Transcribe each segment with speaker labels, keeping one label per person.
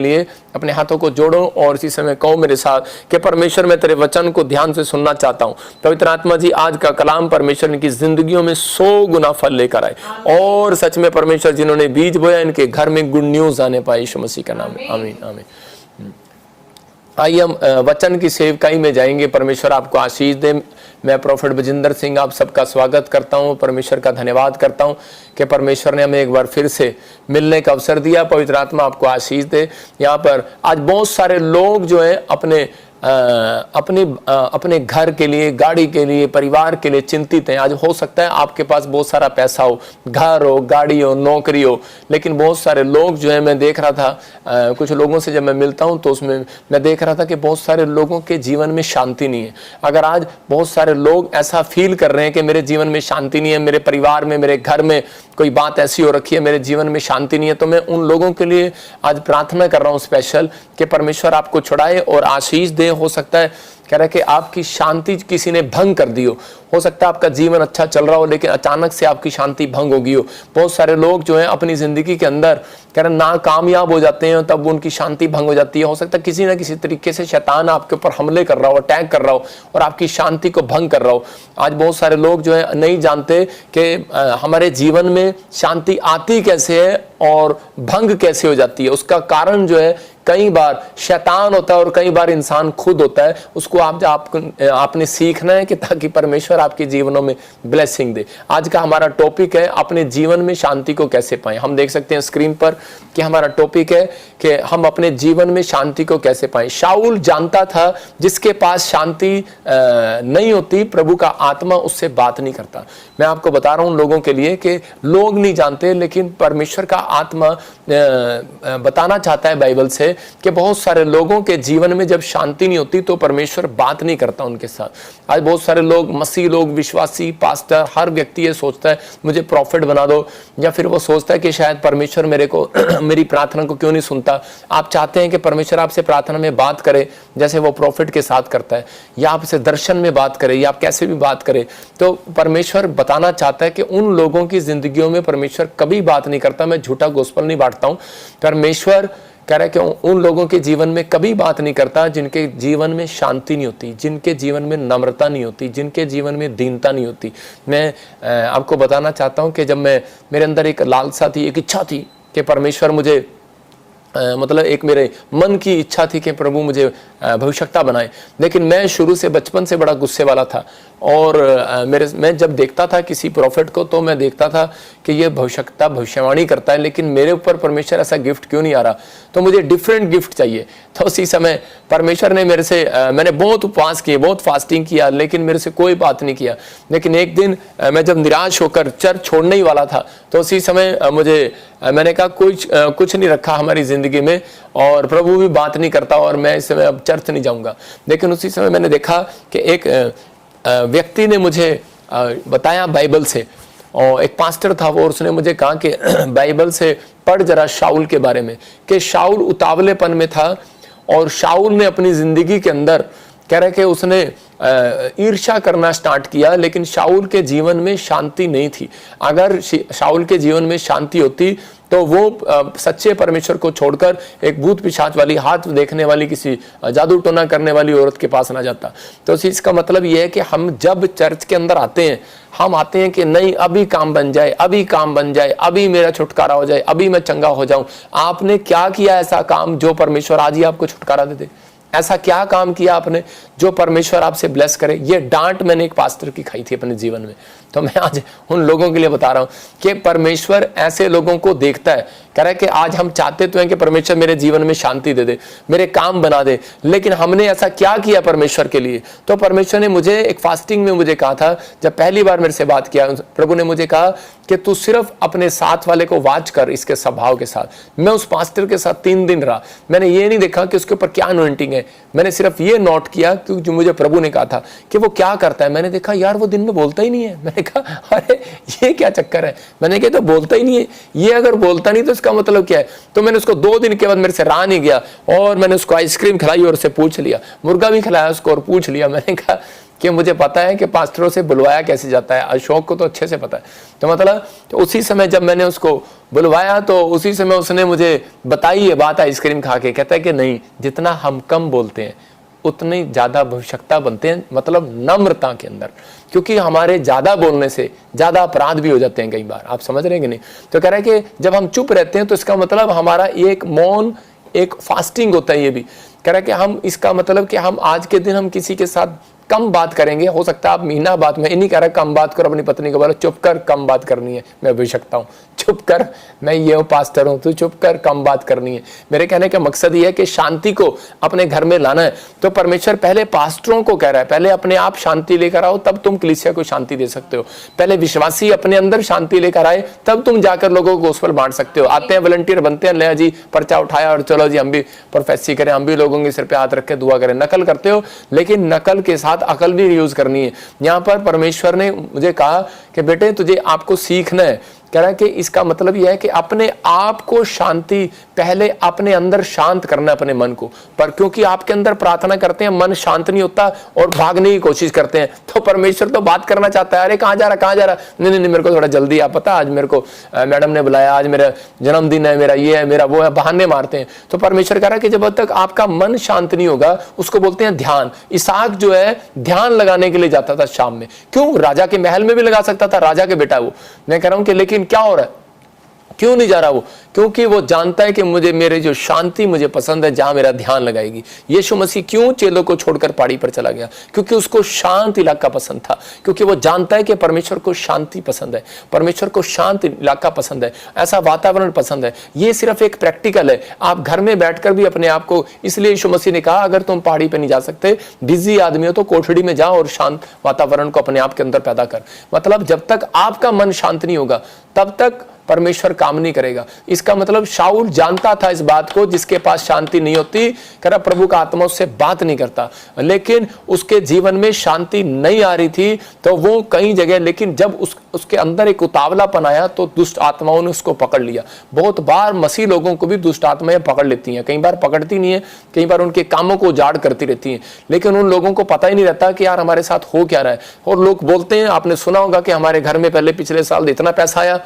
Speaker 1: लिए अपने हाथों को जोड़ो और इसी समय कहो मेरे साथ कि परमेश्वर मैं तेरे वचन को ध्यान से सुनना चाहता हूँ। पवित्र आत्मा जी आज का कलाम परमेश्वर इनकी जिंदगियों में 100 गुना फल लेकर आए और सच में परमेश्वर जिन्होंने बीज बोया इनके घर में गुड न्यूज आने पाए यीशु मसीह का नाम में, आमीन आमीन। आइए हम वचन की सेवकाई में जाएंगे। परमेश्वर आपको आशीष दे। मैं प्रोफेट बजिंदर सिंह आप सबका स्वागत करता हूं। परमेश्वर का धन्यवाद करता हूं कि परमेश्वर ने हमें एक बार फिर से मिलने का अवसर दिया। पवित्र आत्मा आपको आशीष दे। यहाँ पर आज बहुत सारे लोग जो हैं अपने घर के लिए, गाड़ी के लिए, परिवार के लिए चिंतित हैं। आज हो सकता है आपके पास बहुत सारा पैसा हो, घर हो, गाड़ी हो, नौकरी हो, लेकिन बहुत सारे लोग जो है, मैं देख रहा था कुछ लोगों से जब मैं मिलता हूं तो उसमें मैं देख रहा था कि बहुत सारे लोगों के जीवन में शांति नहीं है। अगर आज बहुत सारे लोग ऐसा फील कर रहे हैं कि मेरे जीवन में शांति नहीं है, मेरे परिवार में, मेरे घर में कोई बात ऐसी हो रखी है, मेरे जीवन में शांति नहीं है, तो मैं उन लोगों के लिए आज प्रार्थना कर रहा हूं स्पेशल कि परमेश्वर आपको छुड़ाए और आशीष दे। हो सकता है कह रहा है कि आपकी शांति किसी ने भंग कर दी हो सकता है आपका जीवन अच्छा चल रहा हो लेकिन अचानक से आपकी शांति भंग हो गई हो। बहुत सारे लोग जो हैं अपनी जिंदगी के अंदर कह रहे नाकामयाब हो जाते हैं, तब उनकी शांति भंग हो जाती है। हो सकता है किसी ना किसी तरीके से शैतान आपके ऊपर हमले कर रहा हो, अटैक कर रहा हो और आपकी शांति को भंग कर रहा हो। आज बहुत सारे लोग जो है नहीं जानते कि हमारे जीवन में शांति आती कैसे है और भंग कैसे हो जाती है। उसका कारण जो है कई बार शैतान होता है और कई बार इंसान खुद होता है। उसको आपने सीखना है कि ताकि परमेश्वर आपके जीवनों में ब्लेसिंग दे। आज का हमारा टॉपिक है अपने जीवन में शांति को कैसे पाएं। हम देख सकते हैं स्क्रीन पर कि हमारा टॉपिक है कि हम अपने जीवन में शांति को कैसे पाएं। शाऊल जानता था जिसके पास शांति नहीं होती प्रभु का आत्मा उससे बात नहीं करता। मैं आपको बता रहा हूं लोगों के लिए कि लोग नहीं जानते लेकिन परमेश्वर का आत्मा बताना चाहता है बाइबल से कि बहुत सारे लोगों के जीवन में जब शांति नहीं होती तो परमेश्वर बात नहीं करता उनके साथ। आज बहुत सारे लोग, मसीह लोग, विश्वासी, पास्टर, हर व्यक्ति ये सोचता है मुझे प्रॉफिट बना दो, या फिर वो सोचता है कि शायद परमेश्वर मेरे को मेरी प्रार्थना को क्यों नहीं सुनता। आप चाहते हैं कि परमेश्वर आपसे प्रार्थना में बात करे जैसे वो प्रॉफिट के साथ करता है, या आपसे दर्शन में बात करे, या आप कैसे भी बात करे। तो परमेश्वर बताना चाहता है कि उन लोगों की जिंदगियों में परमेश्वर कभी बात नहीं करता। मैं झूठा गोस्पेल नहीं बांटता हूं। परमेश्वर कह रहा है कि उन लोगों के जीवन में कभी बात नहीं करता जिनके जीवन में शांति नहीं होती, जिनके जीवन में नम्रता नहीं होती, जिनके जीवन में दीनता नहीं होती। मैं आपको बताना चाहता हूं कि जब मेरे अंदर एक लालसा थी, एक इच्छा थी कि परमेश्वर मुझे मतलब एक मेरे मन की इच्छा थी कि प्रभु मुझे भविष्यवक्ता बनाए, लेकिन मैं शुरू से बचपन से बड़ा गुस्से वाला था। और मैं जब देखता था किसी प्रॉफिट को तो मैं देखता था कि ये भविष्यवक्ता भविष्यवाणी करता है, लेकिन मेरे ऊपर परमेश्वर ऐसा गिफ्ट क्यों नहीं आ रहा, तो मुझे डिफरेंट गिफ्ट चाहिए। तो उसी समय परमेश्वर ने मेरे से मैंने बहुत उपवास किए, बहुत फास्टिंग किया, लेकिन मेरे से कोई बात नहीं किया। लेकिन एक दिन मैं जब निराश होकर चर्च छोड़ने ही वाला था तो उसी समय मैंने कहा कुछ नहीं रखा हमारी जिंदगी में और प्रभु भी बात नहीं करता और मैं इस समय अब चर्च नहीं जाऊंगा। लेकिन उसी समय मैंने देखा कि एक व्यक्ति ने मुझे बताया बाइबल से, और एक पास्टर था वो, उसने मुझे कहा कि बाइबल से पढ़ जरा शाऊल के बारे में, कि शाऊल उतावलेपन में था और शाऊल ने अपनी जिंदगी के अंदर कह रहे कि उसने ईर्ष्या करना स्टार्ट किया, लेकिन शाऊल के जीवन में शांति नहीं थी। अगर शाऊल के जीवन में शांति होती तो वो सच्चे परमेश्वर को छोड़कर एक भूत पिशाच वाली, हाथ देखने वाली, किसी जादू टोना करने वाली औरत के पास ना जाता। तो इसका मतलब ये है कि हम जब चर्च के अंदर आते हैं, हम आते हैं कि नहीं अभी काम बन जाए, अभी काम बन जाए, अभी मेरा छुटकारा हो जाए, अभी मैं चंगा हो जाऊं। आपने क्या किया ऐसा काम जो परमेश्वर आज ही आपको छुटकारा दे दे? ऐसा क्या काम किया आपने जो परमेश्वर आपसे ब्लेस करे? ये डांट मैंने एक पास्टर की खाई थी अपने जीवन में। तो मैं आज उन लोगों के लिए बता रहा हूं कि परमेश्वर ऐसे लोगों को देखता है। कह रहा है कि आज हम चाहते तो हैं कि परमेश्वर मेरे जीवन में शांति दे दे, मेरे काम बना दे, लेकिन हमने ऐसा क्या किया परमेश्वर के लिए? तो परमेश्वर ने मुझे एक फास्टिंग में मुझे कहा था, जब पहली बार मेरे से बात किया, प्रभु ने मुझे कहा कि तू सिर्फ अपने साथ वाले को वाच कर इसके स्वभाव के साथ। मैं उस पास्टर के साथ 3 दिन रहा। मैंने ये नहीं देखा कि उसके ऊपर क्या अनॉइंटिंग है, मैंने सिर्फ ये नोट किया कि जो मुझे प्रभु ने कहा था कि वो क्या करता है। मैंने देखा यार वो दिन में बोलता ही नहीं है। मैंने कहा अरे ये क्या चक्कर है? मैंने कहा तो बोलता ही नहीं है, ये अगर बोलता नहीं तो इसका मतलब क्या है? तो मैंने उसको 2 दिन के बाद मेरे से रहा नहीं गया और मैंने उसको आइसक्रीम खिलाई और उससे पूछ लिया, मुर्गा भी खिलाया उसको और पूछ लिया। मैंने कहा कि मुझे पता है कि पास्टरों से बुलवाया कैसे जाता है, अशोक को तो अच्छे से पता है। तो मतलब तो उसी समय जब मैंने उसको बुलवाया तो उसी समय उसने मुझे बताई ये बात आइसक्रीम खा के, कहता है कि नहीं, जितना हम कम बोलते हैं उतनी ज़्यादा भविष्यता बनते हैं, मतलब नम्रता के अंदर, क्योंकि हमारे ज़्यादा बोलने से ज़्यादा अपराध भी हो जाते हैं कई बार, आप समझ रहे हैं कि नहीं। तो कह रहा है कि जब हम चुप रहते हैं तो इसका मतलब हमारा एक मौन, एक फास्टिंग होता है। ये भी कह रहा है कि हम, इसका मतलब कि हम आज के दिन हम किसी के साथ कम बात करेंगे। हो सकता है आप महीना बात में, नहीं कह रहा कम बात करो, अपनी पत्नी को बोलो चुप कर, कम बात करनी है, मैं भविष्यता हूँ, चुप कर, मैं ये हूँ पास्टर हूँ, तू चुप कर, कम बात करनी है। मेरे कहने का मकसद ये है कि शांति को अपने घर में लाना है। तो परमेश्वर पहले पास्टरों को कह रहा है, पहले अपने आप शांति लेकर आओ, तब तुम कलीसिया को शांति दे सकते हो। पहले विश्वासी अपने अंदर शांति लेकर आए, तब तुम जाकर लोगों को गोस्पेल बांट सकते हो। आते हैं वॉलंटियर बनते हैं, ले जी पर्चा उठाया और चलो जी हम भी प्रोफेसी करें, हम भी लोगों के सिर पे हाथ रख के दुआ करें। नकल करते हो, लेकिन नकल के साथ अकल भी यूज करनी है। यहाँ पर परमेश्वर ने मुझे कहा कि बेटे तुझे आपको सीखना है। कह रहा है कि इसका मतलब यह है कि अपने आप को शांति, पहले अपने अंदर शांत करना अपने मन को। पर क्योंकि आपके अंदर प्रार्थना करते हैं, मन शांत नहीं होता और भागने की कोशिश करते हैं, तो परमेश्वर तो बात करना चाहता है, अरे कहाँ जा रहा, कहाँ जा रहा, नहीं नहीं मेरे को थोड़ा जल्दी, आप पता आज मेरे को मैडम ने बुलाया, आज मेरा जन्मदिन है, मेरा ये है, मेरा वो है, बहाने मारते हैं। तो परमेश्वर कह रहा है कि जब तक आपका मन शांत नहीं होगा, उसको बोलते हैं ध्यान। इसहाक जो है ध्यान लगाने के लिए जाता था शाम में, क्यों, राजा के महल में भी लगा सकता था, राजा के बेटा वो। मैं कह रहा हूं कि लेकिन क्या हो रहा है, क्यों नहीं जा रहा वो, क्योंकि वो जानता है कि मुझे, मेरे जो शांति मुझे पसंद है, जहां मेरा ध्यान लगाएगी। यीशु मसीह क्यों चेलों को छोड़कर पहाड़ी पर चला गया, क्योंकि उसको शांत इलाका पसंद था, क्योंकि वो जानता है कि परमेश्वर को शांति पसंद है, परमेश्वर को शांत इलाका पसंद है, ऐसा वातावरण पसंद है। ये सिर्फ एक प्रैक्टिकल है, आप घर में बैठकर भी अपने आप को, इसलिए यीशु मसीह ने कहा अगर तुम पहाड़ी पर नहीं जा सकते, बिजी आदमी हो, तो कोठड़ी में जाओ और शांत वातावरण को अपने आप के अंदर पैदा कर। मतलब जब तक आपका मन शांत नहीं होगा, तब तक परमेश्वर काम नहीं करेगा। इसका मतलब शाऊल जानता था इस बात को, जिसके पास शांति नहीं होती, कह रहा प्रभु का आत्मा उससे बात नहीं करता, लेकिन उसके जीवन में शांति नहीं आ रही थी, तो वो कई जगह, लेकिन जब उसके अंदर एक उतावलापन आया तो दुष्ट आत्माओं ने उसको पकड़ लिया। बहुत बार मसीह लोगों को भी दुष्ट आत्माएं पकड़ लेती हैं, कई बार पकड़ती नहीं है, कई बार उनके कामों को उजाड़ करती रहती हैं, लेकिन उन लोगों को पता ही नहीं रहता कि यार हमारे साथ हो क्या रहा है। और लोग बोलते हैं, आपने सुना होगा कि हमारे घर में पहले पिछले साल इतना पैसा आया,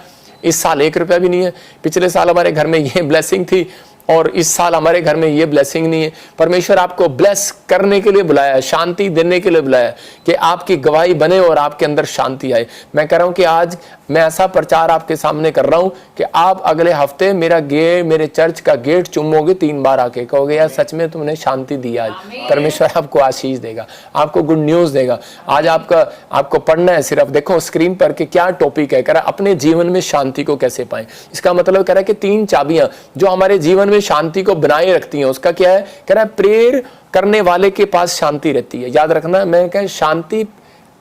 Speaker 1: इस साल 1 रुपया भी नहीं है, पिछले साल हमारे घर में ये ब्लेसिंग थी और इस साल हमारे घर में ये ब्लेसिंग नहीं है। परमेश्वर आपको ब्लेस करने के लिए बुलाया है, शांति देने के लिए बुलाया है कि आपकी गवाही बने और आपके अंदर शांति आए। मैं कह रहा हूं कि आज मैं ऐसा प्रचार आपके सामने कर रहा हूं कि आप अगले हफ्ते मेरे चर्च का गेट चूमोगे 3 बार आके, कहोगे यार सच में तुमने शांति दी आज। परमेश्वर आपको आशीष देगा, आपको गुड न्यूज देगा। आज आपको पढ़ना है सिर्फ, देखो स्क्रीन पर कि क्या टॉपिक है, कह रहा अपने जीवन में शांति को कैसे पाएं। इसका मतलब कह रहा है कि 3 चाबियां जो हमारे जीवन में शांति को बनाए रखती हैं, उसका क्या है, कह रहा है प्रेयर करने वाले के पास शांति रहती है। याद रखना, मैं कह शांति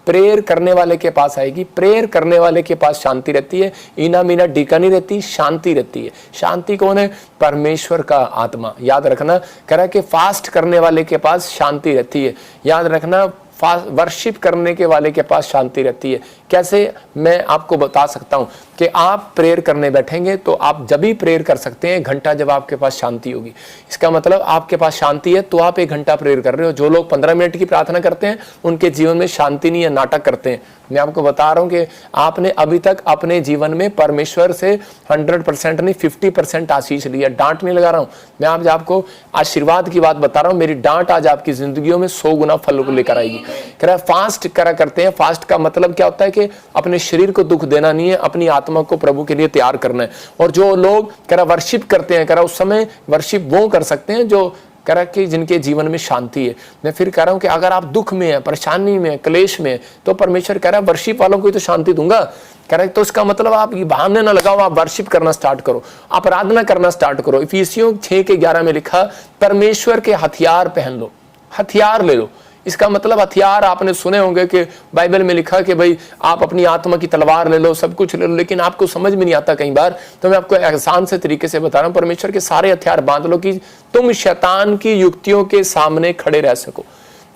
Speaker 1: प्रेयर करने वाले के पास आएगी, प्रेयर करने वाले के पास शांति रहती है, इना मीना डीका नहीं रहती, शांति रहती है। शांति कौन है, परमेश्वर का आत्मा। याद रखना, कह रहा है कि फास्ट करने वाले के पास शांति रहती है। याद रखना, वर्शिप करने के वाले के पास शांति रहती है। कैसे, मैं आपको बता सकता हूं कि आप प्रेयर करने बैठेंगे तो आप जब भी प्रेयर कर सकते हैं 1 घंटा जब आपके पास शांति होगी। इसका मतलब आपके पास शांति है तो आप 1 घंटा प्रेयर कर रहे हो। जो लोग 15 मिनट की प्रार्थना करते हैं उनके जीवन में शांति नहीं है, नाटक करते हैं। मैं आपको बता रहा हूं कि आपने अभी तक अपने जीवन में परमेश्वर से 100% नहीं 50% आशीष लिया। डांट नहीं लगा रहा हूं, मैं आज आपको आशीर्वाद की बात बता रहा हूं। मेरी डांट आज आपकी जिंदगियों में 100 गुना फल को लेकर आएगी। कह रहा है फास्ट करा करते हैं। फास्ट का मतलब क्या होता है कि अपने शरीर को दुख देना नहीं है, अपनी आत्मा को प्रभु के लिए तैयार करना है। और जो लोग कह रहा वर्शिप करते हैं, कह रहा उस समय वर्शिप वो कर सकते हैं जो कह रहा कि जिनके जीवन में शांति है। मैं फिर कह रहा हूं कि अगर आप दुख में है, परेशानी में, क्लेश में, तो परमेश्वर कह रहा है वर्शिप वालों को ही तो शांति दूंगा। कह रहा है तो इसका मतलब आप ये बहाने ना लगाओ, आप वर्शिप करना स्टार्ट करो, आराधना करना स्टार्ट करो। इफिसियों 6:11 में लिखा, परमेश्वर के हथियार पहन लो, हथियार ले लो। इसका मतलब हथियार आपने सुने होंगे कि बाइबल में लिखा कि भाई आप अपनी आत्मा की तलवार ले लो, सब कुछ ले लो, लेकिन आपको समझ में नहीं आता कई बार। तो मैं आपको आसान से तरीके से बता रहा हूं, परमेश्वर के सारे हथियार बांध लो कि तुम शैतान की युक्तियों के सामने खड़े रह सको।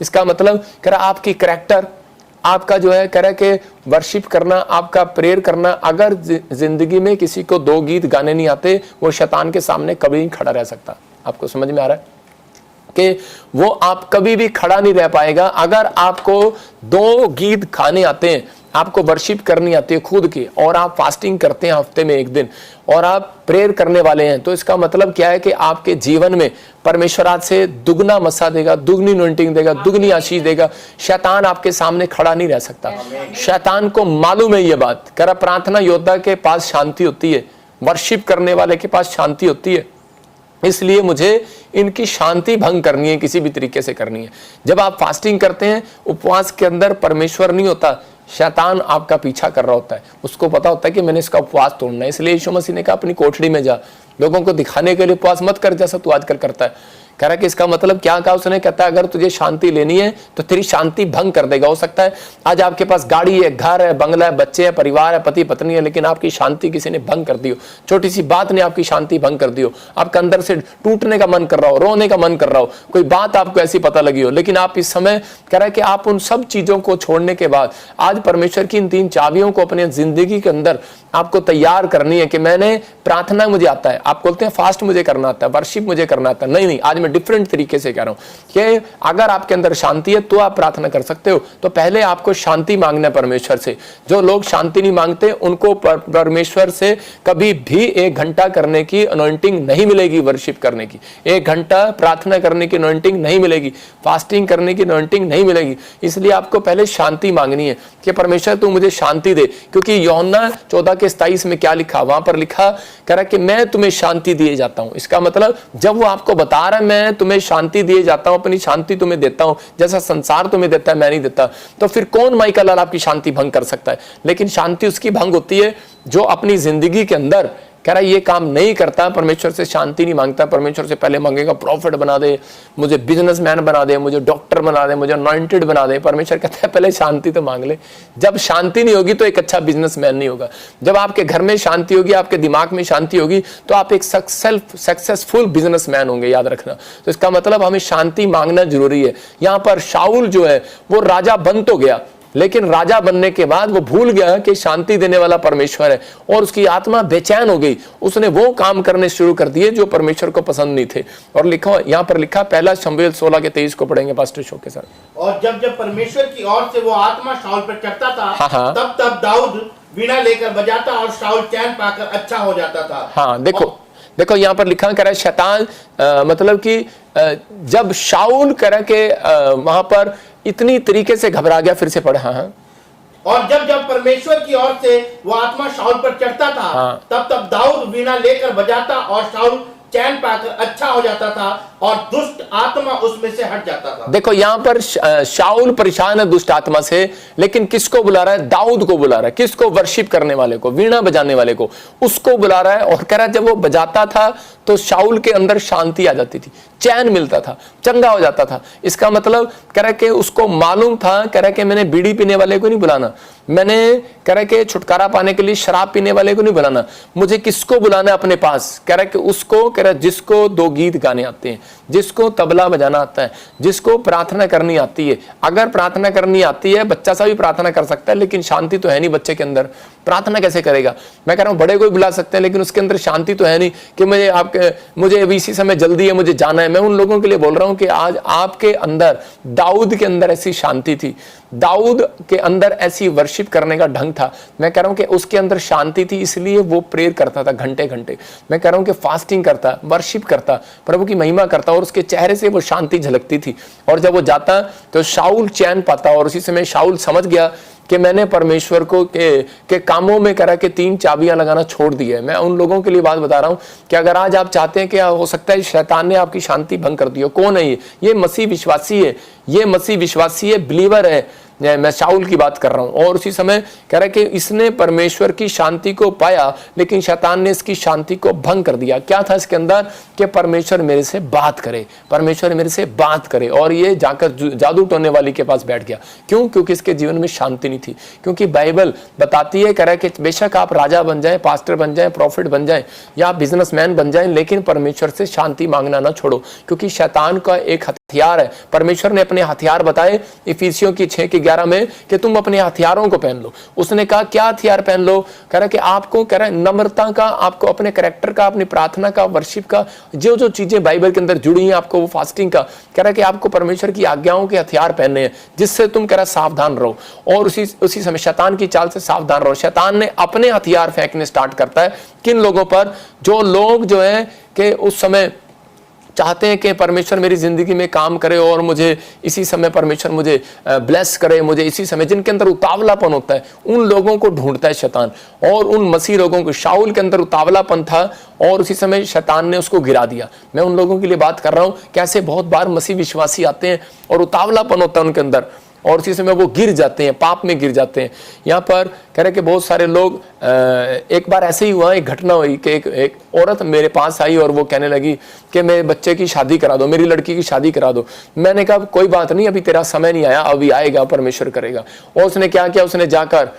Speaker 1: इसका मतलब कह रहा आपकी करैक्टर, आपका जो है कह रहा कि वर्शिप करना, आपका प्रेयर करना, अगर जिंदगी में किसी को 2 गीत गाने नहीं आते, वो शैतान के सामने कभी नहीं खड़ा रह सकता। आपको समझ में आ रहा है? के वो आप कभी भी खड़ा नहीं रह पाएगा। अगर आपको 2 गीत खाने आते हैं, आपको वर्शिप करनी आती है खुद की, और आप फास्टिंग करते हैं हफ्ते में 1 दिन, और आप प्रेयर करने वाले हैं, तो इसका मतलब क्या है कि आपके जीवन में परमेश्वर आज से दुगना मसा देगा, दुगनी अनॉइंटिंग देगा, दुगनी आशीष देगा। शैतान आपके सामने खड़ा नहीं रह सकता। शैतान को मालूम है ये बात। कह रहा प्रार्थना योद्धा के पास शांति होती है, वर्शिप करने वाले के पास शांति होती है, इसलिए मुझे इनकी शांति भंग करनी है, किसी भी तरीके से करनी है। जब आप फास्टिंग करते हैं, उपवास के अंदर परमेश्वर नहीं होता, शैतान आपका पीछा कर रहा होता है। उसको पता होता है कि मैंने इसका उपवास तोड़ना है, इसलिए यीशु मसीह ने कहा अपनी कोठड़ी में जा, लोगों को दिखाने के लिए उपवास मत कर जैसा तू आजकल करता है। कह रहा कि इसका मतलब क्या कहा उसने, कहता है अगर तुझे शांति लेनी है तो तेरी शांति भंग कर देगा। हो सकता है आज आपके पास गाड़ी है, घर है, बंगला है, बच्चे है, परिवार है, पति पत्नी है, लेकिन आपकी शांति किसी ने भंग कर दी हो, छोटी सी बात ने आपकी शांति भंग कर दी हो, आपका अंदर से टूटने का मन कर रहा हो, रोने का मन कर रहा हो, कोई बात आपको ऐसी पता लगी हो, लेकिन आप इस समय कह रहा है कि आप उन सब चीजों को छोड़ने के बाद आज परमेश्वर की इन 3 चाबियों को अपने जिंदगी के अंदर आपको तैयार करनी है कि मैंने प्रार्थना मुझे आता है, आप बोलते हैं फास्ट मुझे करना आता है, वर्शिप मुझे करना आता है। नहीं, आज मैं डिफरेंट तरीके से कह रहा हूं कि अगर आपके अंदर शांति है तो आप प्रार्थना कर सकते हो। तो पहले आपको शांति मांगना है परमेश्वर से। जो लोग शांति नहीं मांगते उनको परमेश्वर से कभी भी 1 घंटा करने की अनॉइंटिंग नहीं मिलेगी, वर्शिप करने की 1 घंटा प्रार्थना करने की अनॉइंटिंग नहीं मिलेगी, फास्टिंग करने की अनॉइंटिंग नहीं मिलेगी। इसलिए आपको पहले शांति मांगनी है कि परमेश्वर तू मुझे शांति दे, क्योंकि यूहन्ना 14:27 में क्या लिखा, वहां पर लिखा कह रहा कि मैं तुम्हें शांति दिए जाता हूं। इसका मतलब जब वो आपको बता रहा है मैं तुम्हें शांति दिए जाता हूं, अपनी शांति तुम्हें देता हूं, जैसा संसार तुम्हें देता है मैं नहीं देता, तो फिर कौन माइकल लाल आपकी शांति भंग कर सकता है। लेकिन शांति उसकी भंग होती है जो अपनी जिंदगी के अंदर कह रहा ये काम नहीं करता, परमेश्वर से शांति नहीं मांगता, परमेश्वर से पहले मांगेगा प्रॉफिट बना दे, मुझे बिजनेसमैन बना दे, मुझे डॉक्टर बना दे, मुझे अनॉइंटेड बना दे। परमेश्वर कहता है पहले शांति तो मांग ले। जब शांति नहीं होगी तो एक अच्छा बिजनेसमैन नहीं होगा। जब आपके घर में शांति होगी, आपके दिमाग में शांति होगी, तो आप एक सक्सेसफुल बिजनेसमैन होंगे, याद रखना। तो इसका मतलब हमें शांति मांगना जरूरी है। यहाँ पर शाऊल जो है वो राजा बन तो गया, लेकिन राजा बनने के बाद वो भूल गया कि शांति देने वाला परमेश्वर है, और उसकी आत्मा बेचैन हो गई। उसने वो काम करने शुरू कर दिए जो परमेश्वर को पसंद नहीं थे। और लिखा यहाँ पर लिखा 1 शमूएल 16:23 को पढ़ेंगे पास्टर शो के साथ।
Speaker 2: और जब जब परमेश्वर की ओर से वो आत्मा शाऊल पर चढ़ता था,
Speaker 1: हाँ।
Speaker 2: तब तब दाऊद वीणा लेकर बजाता और शाऊल चैन पाकर अच्छा हो जाता था।
Speaker 1: हाँ, देखो यहाँ पर लिखा कह रहा है शैतान मतलब कि जब शाऊल कह रहा के वहां पर इतनी तरीके से घबरा गया, फिर से पढ़ा। हाँ।
Speaker 2: और जब जब परमेश्वर की ओर से वो आत्मा शाऊल पर चढ़ता था,
Speaker 1: हाँ।
Speaker 2: तब तब दाऊद वीणा लेकर बजाता और शाऊल चैन पाकर अच्छा हो जाता था और दुष्ट आत्मा उसमें से हट जाता था।
Speaker 1: देखो यहाँ पर शाऊल परेशान है दुष्ट आत्मा से, लेकिन किसको बुला रहा है? दाऊद को बुला रहा है। किसको? वर्शिप करने वाले को, वीणा बजाने वाले को, उसको बुला रहा है। और कह रहा है जब वो बजाता था तो शाऊल के अंदर शांति आ जाती थी, चैन मिलता था, चंगा हो जाता था। इसका मतलब कह रहा है कि उसको मालूम था, कह रहा है कि मैंने बीड़ी पीने वाले को नहीं बुलाना, मैंने कह रहा है कि छुटकारा पाने के लिए शराब पीने वाले को नहीं बुलाना, मुझे किसको बुलाना है अपने पास? कह रहा है कि उसको, कह रहा है जिसको 2 गीत गाने आते हैं, जिसको तबला बजाना आता है, जिसको प्रार्थना करनी आती है। अगर प्रार्थना करनी आती है, बच्चा सा भी प्रार्थना कर सकता है, लेकिन शांति तो है नहीं बच्चे के अंदर, प्रार्थना कैसे करेगा? मैं कह रहा हूं बड़े को भी बुला सकते हैं, लेकिन उसके अंदर शांति तो है नहीं कि मुझे अभी इसी समय जल्दी है, मुझे जाना है। मैं उन लोगों के लिए बोल रहा हूं कि आज आपके अंदर, दाऊद के अंदर ऐसी शांति थी, दाऊद के अंदर ऐसी वर्शिप करने का ढंग था। मैं कह रहा हूं कि उसके अंदर शांति थी, इसलिए वो प्रेयर करता था घंटे घंटे। मैं कह रहा हूं कि फास्टिंग करता, वर्शिप करता, प्रभु की महिमा करता, और उसके चेहरे से वो शांति झलकती थी। और जब वो जाता तो शाऊल चैन पाता, और उसी समय शाऊल समझ गया कि मैंने परमेश्वर को के कामों में करा के 3 चाबियां लगाना छोड़ दी है। मैं उन लोगों के लिए बात बता रहा हूं कि अगर आज आप चाहते हैं कि हो सकता है शैतान ने आपकी शांति भंग कर दी हो। कौन है ये मसीह विश्वासी है, ये मसीह विश्वासी है, बिलीवर है। मैं शाऊल की बात कर रहा हूं। और उसी समय कह रहा है कि इसने परमेश्वर की शांति को पाया, लेकिन शैतान ने इसकी शांति को भंग कर दिया। क्या था इसके अंदर? कि परमेश्वर मेरे से बात करे, परमेश्वर मेरे से बात करे। और ये जाकर जादू टोने वाली के पास बैठ गया। क्यों? क्योंकि इसके जीवन में शांति नहीं थी। क्योंकि बाइबल बताती है, कह रहा है कि बेशक आप राजा बन जाए, पास्टर बन जाए, प्रॉफिट बन जाए, या बिजनेसमैन बन जाए, लेकिन परमेश्वर से शांति मांगना ना छोड़ो, क्योंकि शैतान का एक हथियार है। परमेश्वर ने अपने हथियार बताए इफिसियों की 6:11 में कि तुम अपने हथियारों को पहन लो। उसने कहा क्या हथियार पहन लो? कह रहा कि आपको, कह रहा है नम्रता का, आपको अपने कैरेक्टर का, अपनी प्रार्थना का, वर्शिप का, जो जो चीजें बाइबल के अंदर जुड़ी हैं, आपको वो फास्टिंग का, कह रहा कि आपको परमेश्वर की आज्ञाओं के हथियार पहनने हैं, जिससे तुम, कह रहा सावधान रहो। और उसी समय शैतान की चाल से सावधान रहो। शैतान ने अपने हथियार फेंकने स्टार्ट करता है किन लोगों पर? जो लोग जो है कि उस समय चाहते हैं कि परमेश्वर मेरी जिंदगी में काम करे और मुझे इसी समय परमेश्वर मुझे ब्लेस करे, मुझे इसी समय, जिनके अंदर उतावलापन होता है, उन लोगों को ढूंढता है शैतान। और उन मसीह लोगों को, शाऊल के अंदर उतावलापन था और उसी समय शैतान ने उसको गिरा दिया। मैं उन लोगों के लिए बात कर रहा हूं, कैसे बहुत बार मसीह विश्वासी आते हैं और उतावलापन होता है उनके अंदर और उसी समय वो गिर जाते हैं, पाप में गिर जाते हैं। यहाँ पर कह रहे कि बहुत सारे लोग, एक बार ऐसे ही हुआ, एक घटना हुई कि एक औरत मेरे पास आई और वो कहने लगी कि मेरे बच्चे की शादी करा दो, मेरी लड़की की शादी करा दो। मैंने कहा कोई बात नहीं, अभी तेरा समय नहीं आया, अभी आएगा, परमेश्वर करेगा। और उसने क्या किया? उसने जाकर